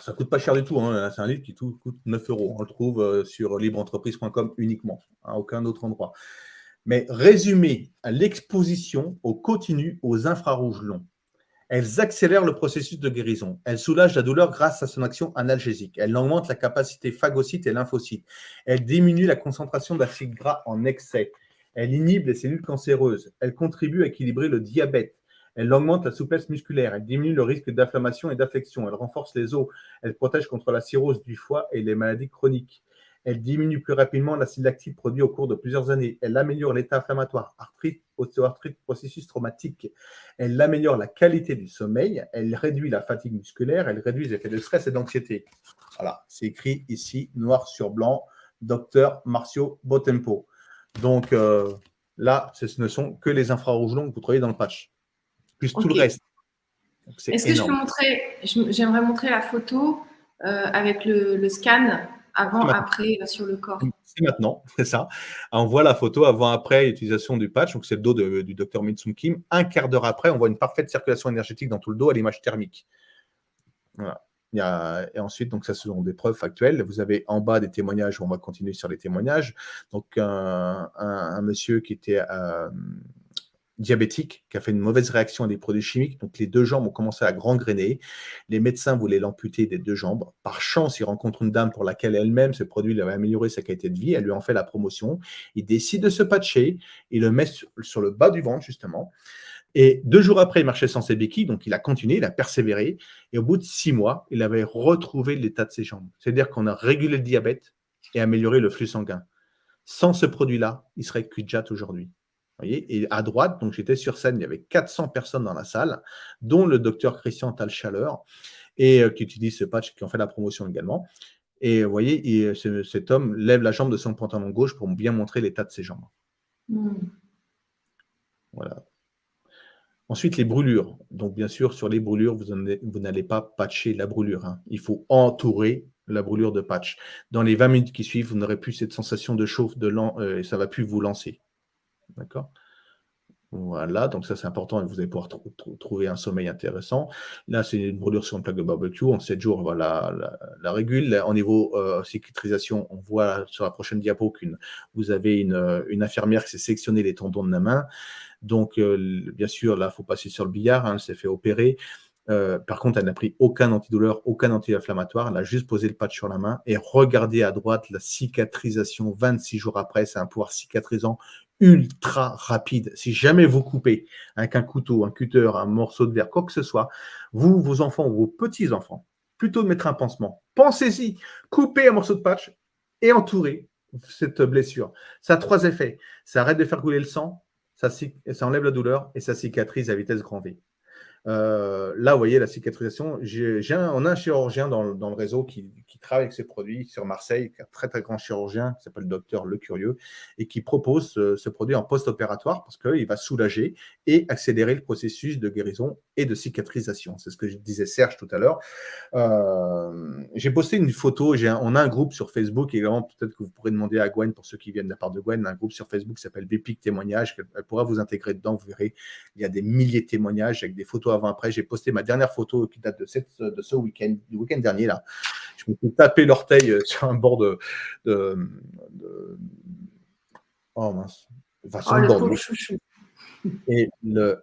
ça ne coûte pas cher du tout, hein, c'est un livre qui coûte 9 euros. On le trouve sur libreentreprise.com uniquement, à aucun autre endroit. Mais résumé à l'exposition au continu aux infrarouges longs. Elles accélèrent le processus de guérison. Elles soulagent la douleur grâce à son action analgésique. Elles augmentent la capacité phagocyte et lymphocyte. Elles diminuent la concentration d'acides gras en excès. Elles inhibent les cellules cancéreuses. Elles contribuent à équilibrer le diabète. Elles augmentent la souplesse musculaire. Elles diminuent le risque d'inflammation et d'infection. Elles renforcent les os. Elles protègent contre la cirrhose du foie et les maladies chroniques. Elle diminue plus rapidement l'acide lactique produit au cours de plusieurs années. Elle améliore l'état inflammatoire, arthrite, ostéoarthrite, processus traumatique. Elle améliore la qualité du sommeil. Elle réduit la fatigue musculaire. Elle réduit les effets de stress et d'anxiété. Voilà, c'est écrit ici, noir sur blanc, docteur Marcio Botempo. Donc là, ce ne sont que les infrarouges longs que vous trouvez dans le patch, plus tout le reste. C'est Est-ce que je peux montrer, j'aimerais montrer la photo avec le scan avant-après sur le corps. C'est maintenant, c'est ça. On voit la photo avant-après utilisation du patch. Donc, c'est le dos du docteur Min-Sung Kim. Un quart d'heure après, on voit une parfaite circulation énergétique dans tout le dos à l'image thermique. Voilà. Et ensuite, donc ça, ce sont des preuves factuelles. Vous avez en bas des témoignages. On va continuer sur les témoignages. Donc, un monsieur qui était diabétique, qui a fait une mauvaise réaction à des produits chimiques. Donc, les deux jambes ont commencé à gangréner. Les médecins voulaient l'amputer des deux jambes. Par chance, il rencontre une dame pour laquelle elle-même, ce produit lui avait amélioré sa qualité de vie. Elle lui en fait la promotion. Il décide de se patcher. Il le met sur le bas du ventre, justement. Et 2 jours après, il marchait sans ses béquilles. Donc, il a continué, il a persévéré. Et au bout de 6 mois, il avait retrouvé l'état de ses jambes. C'est-à-dire qu'on a régulé le diabète et amélioré le flux sanguin. Sans ce produit-là, il serait cul-de-jatte aujourd'hui. Vous voyez, et à droite, donc j'étais sur scène, il y avait 400 personnes dans la salle, dont le docteur Christian Talchaleur, et qui utilise ce patch, qui en fait la promotion également. Et vous voyez, cet homme lève la jambe de son pantalon gauche pour bien montrer l'état de ses jambes. Voilà. Ensuite, les brûlures. Donc, bien sûr, sur les brûlures, vous n'allez pas patcher la brûlure. Hein. Il faut entourer la brûlure de patch. Dans les 20 minutes qui suivent, vous n'aurez plus cette sensation de chauffe, et ça ne va plus vous lancer. D'accord? Voilà, donc ça c'est important et vous allez pouvoir trouver un sommeil intéressant. Là, c'est une brûlure sur une plaque de barbecue. En 7 jours, voilà la régule. Là, au niveau cicatrisation, on voit sur la prochaine diapo que vous avez une infirmière qui s'est sectionné les tendons de la main. Donc, bien sûr, là, il faut passer sur le billard. Hein, elle s'est fait opérer. Par contre, elle n'a pris aucun antidouleur, aucun anti-inflammatoire. Elle a juste posé le patch sur la main et regardez à droite la cicatrisation 26 jours après. C'est un pouvoir cicatrisant ultra rapide. Si jamais vous coupez avec un couteau, un cutter, un morceau de verre, quoi que ce soit, vous, vos enfants ou vos petits-enfants, plutôt de mettre un pansement, pensez-y, coupez un morceau de patch et entourez cette blessure. Ça a 3 effets. Ça arrête de faire couler le sang, ça enlève la douleur et ça cicatrise à vitesse grand V. Là, vous voyez la cicatrisation. On a un chirurgien dans le réseau qui travaille avec ces produits sur Marseille, qui est un très très grand chirurgien, qui s'appelle le docteur Le Curieux, et qui propose ce produit en post-opératoire parce qu'il va soulager et accélérer le processus de guérison et de cicatrisation. C'est ce que je disais Serge tout à l'heure. J'ai posté une photo, on a un groupe sur Facebook, également, peut-être que vous pourrez demander à Gwen, pour ceux qui viennent de la part de Gwen, un groupe sur Facebook qui s'appelle Bépic Témoignages, elle pourra vous intégrer dedans, vous verrez, il y a des milliers de témoignages avec des photos avant-après. J'ai posté ma dernière photo qui date de ce week-end, du week-end dernier, là. Je me suis tapé l'orteil sur un bord oh mince, enfin, sur le bord chouchou. Et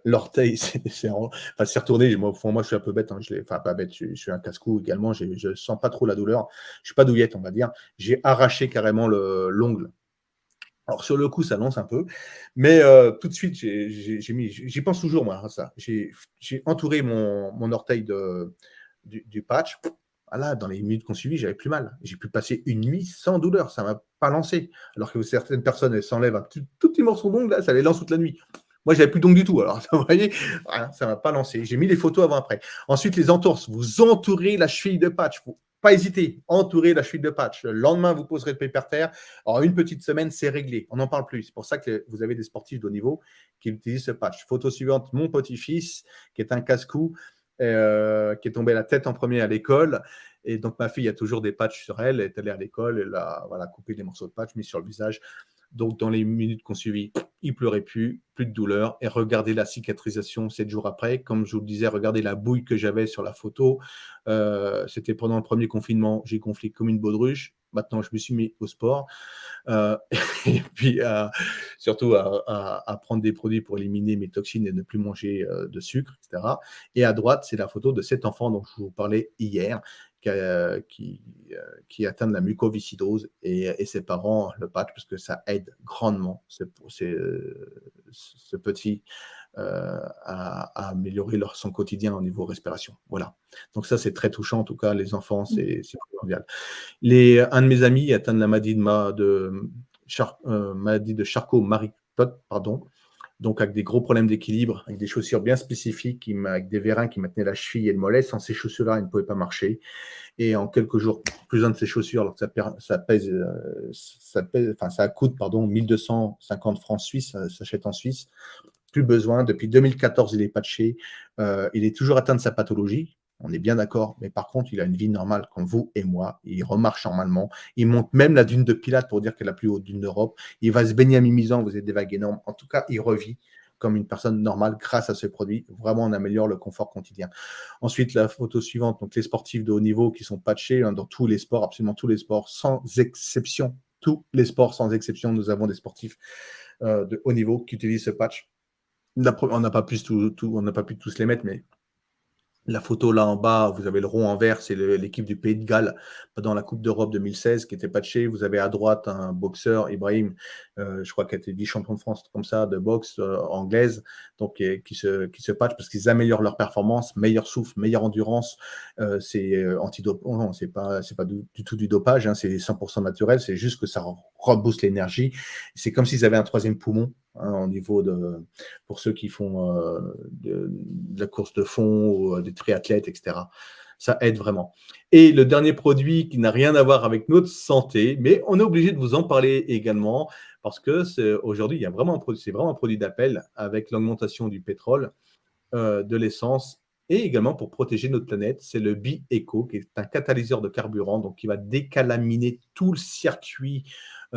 l'orteil s'est retourné. Moi, je suis un peu bête. Hein. Pas bête, je suis un casse-cou également. Je ne sens pas trop la douleur. Je ne suis pas douillette, on va dire. J'ai arraché carrément l'ongle. Alors, sur le coup, ça lance un peu. Mais tout de suite, j'y pense toujours, moi, à ça. J'ai entouré mon orteil du patch. Voilà, dans les minutes qu'on suivit, j'avais plus mal. J'ai pu passer une nuit sans douleur. Ça ne m'a pas lancé. Alors que certaines personnes, elles s'enlèvent un tout petit morceau d'ongle, là, ça les lance toute la nuit. Moi, j'avais plus d'ongles du tout. Alors, vous voyez, voilà, ça m'a pas lancé. J'ai mis les photos avant-après. Ensuite, les entorses. Vous entourez la cheville de patch. Faut pas hésiter. Entourez la cheville de patch. Le lendemain, vous poserez le pied par terre. En une petite semaine, c'est réglé. On n'en parle plus. C'est pour ça que vous avez des sportifs de haut niveau qui utilisent ce patch. Photo suivante, mon petit-fils, qui est un casse-cou, qui est tombé la tête en premier à l'école. Et donc, ma fille a toujours des patchs sur elle. Elle est allée à l'école. Elle a voilà, coupé des morceaux de patch, mis sur le visage. Donc, dans les minutes qu'on suivit, il pleurait plus de douleur. Et regardez la cicatrisation 7 jours après. Comme je vous le disais, regardez la bouille que j'avais sur la photo. C'était pendant le premier confinement. J'ai gonflé comme une baudruche. Maintenant, je me suis mis au sport. Et puis, surtout à prendre des produits pour éliminer mes toxines et ne plus manger de sucre, etc. Et à droite, c'est la photo de cet enfant dont je vous parlais hier, qui atteint de la mucoviscidose et ses parents le patch parce que ça aide grandement ce petit à améliorer son quotidien au niveau respiration. Voilà. Donc ça, c'est très touchant. En tout cas, les enfants, c'est primordial. Un de mes amis atteint de la maladie de Charcot-Marie-Tooth, pardon. Donc, avec des gros problèmes d'équilibre, avec des chaussures bien spécifiques, avec des vérins qui maintenaient la cheville et le mollet. Sans ces chaussures-là, il ne pouvait pas marcher. Et en quelques jours, plus un de ces chaussures, alors que ça coûte 1250 francs suisses, ça s'achète en Suisse. Plus besoin. Depuis 2014, il est patché. Il est toujours atteint de sa pathologie. On est bien d'accord, mais par contre, il a une vie normale comme vous et moi. Il remarche normalement. Il monte même la dune de Pilate pour dire qu'elle est la plus haute dune d'Europe. Il va se baigner à Mimizan, vous avez des vagues énormes. En tout cas, il revit comme une personne normale grâce à ce produit. Vraiment, on améliore le confort quotidien. Ensuite, la photo suivante, donc les sportifs de haut niveau qui sont patchés dans tous les sports, absolument tous les sports, sans exception. Tous les sports, sans exception, nous avons des sportifs de haut niveau qui utilisent ce patch. On n'a pas pu tous les mettre, mais la photo là en bas, vous avez le rond en vert, c'est l'équipe du Pays de Galles dans la Coupe d'Europe 2016 qui était patchée. Vous avez à droite un boxeur, Ibrahim, je crois qu'il a été vice-champion de France comme ça, de boxe anglaise, donc qui se patch parce qu'ils améliorent leur performance, meilleur souffle, meilleure endurance. C'est antidopage, non, c'est pas du tout du dopage, hein, c'est 100% naturel, c'est juste que ça rebooste l'énergie. C'est comme s'ils avaient un troisième poumon. Au niveau pour ceux qui font de la course de fond ou des triathlètes, etc. Ça aide vraiment. Et le dernier produit qui n'a rien à voir avec notre santé, mais on est obligé de vous en parler également parce que aujourd'hui, c'est vraiment un produit d'appel avec l'augmentation du pétrole, de l'essence et également pour protéger notre planète. C'est le Bi-Eco qui est un catalyseur de carburant, donc qui va décalaminer tout le circuit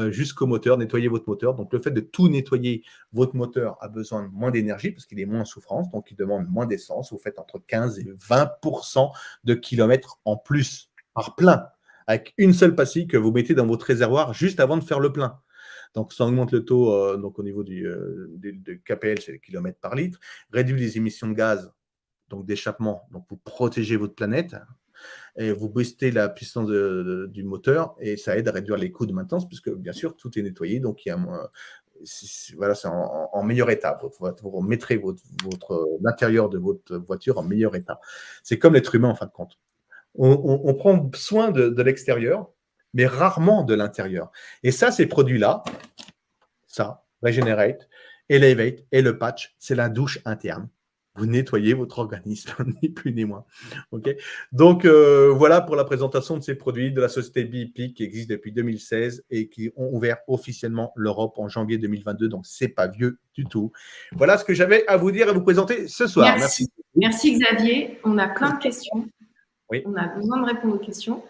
jusqu'au moteur, nettoyer votre moteur. Donc, le fait de tout nettoyer, votre moteur a besoin de moins d'énergie parce qu'il est moins en souffrance, donc il demande moins d'essence. Vous faites entre 15 et 20% de kilomètres en plus par plein, avec une seule pastille que vous mettez dans votre réservoir juste avant de faire le plein. Donc, ça augmente le taux donc au niveau de KPL, c'est les kilomètres par litre, réduit les émissions de gaz, donc d'échappement, donc vous protégez votre planète, et vous boostez la puissance du moteur et ça aide à réduire les coûts de maintenance puisque bien sûr tout est nettoyé, donc il y a moins, c'est en meilleur état. Vous mettrez l'intérieur de votre voiture en meilleur état. C'est comme l'être humain en fin de compte. On prend soin de l'extérieur, mais rarement de l'intérieur. Et ça, ces produits-là, ça, Regenerate, Elevate et le patch, c'est la douche interne. Vous nettoyez votre organisme, ni plus ni moins. Okay, donc, voilà pour la présentation de ces produits de la société BIP qui existe depuis 2016 et qui ont ouvert officiellement l'Europe en janvier 2022. Donc, ce n'est pas vieux du tout. Voilà ce que j'avais à vous dire et à vous présenter ce soir. Merci Xavier. On a plein de questions. Oui. On a besoin de répondre aux questions.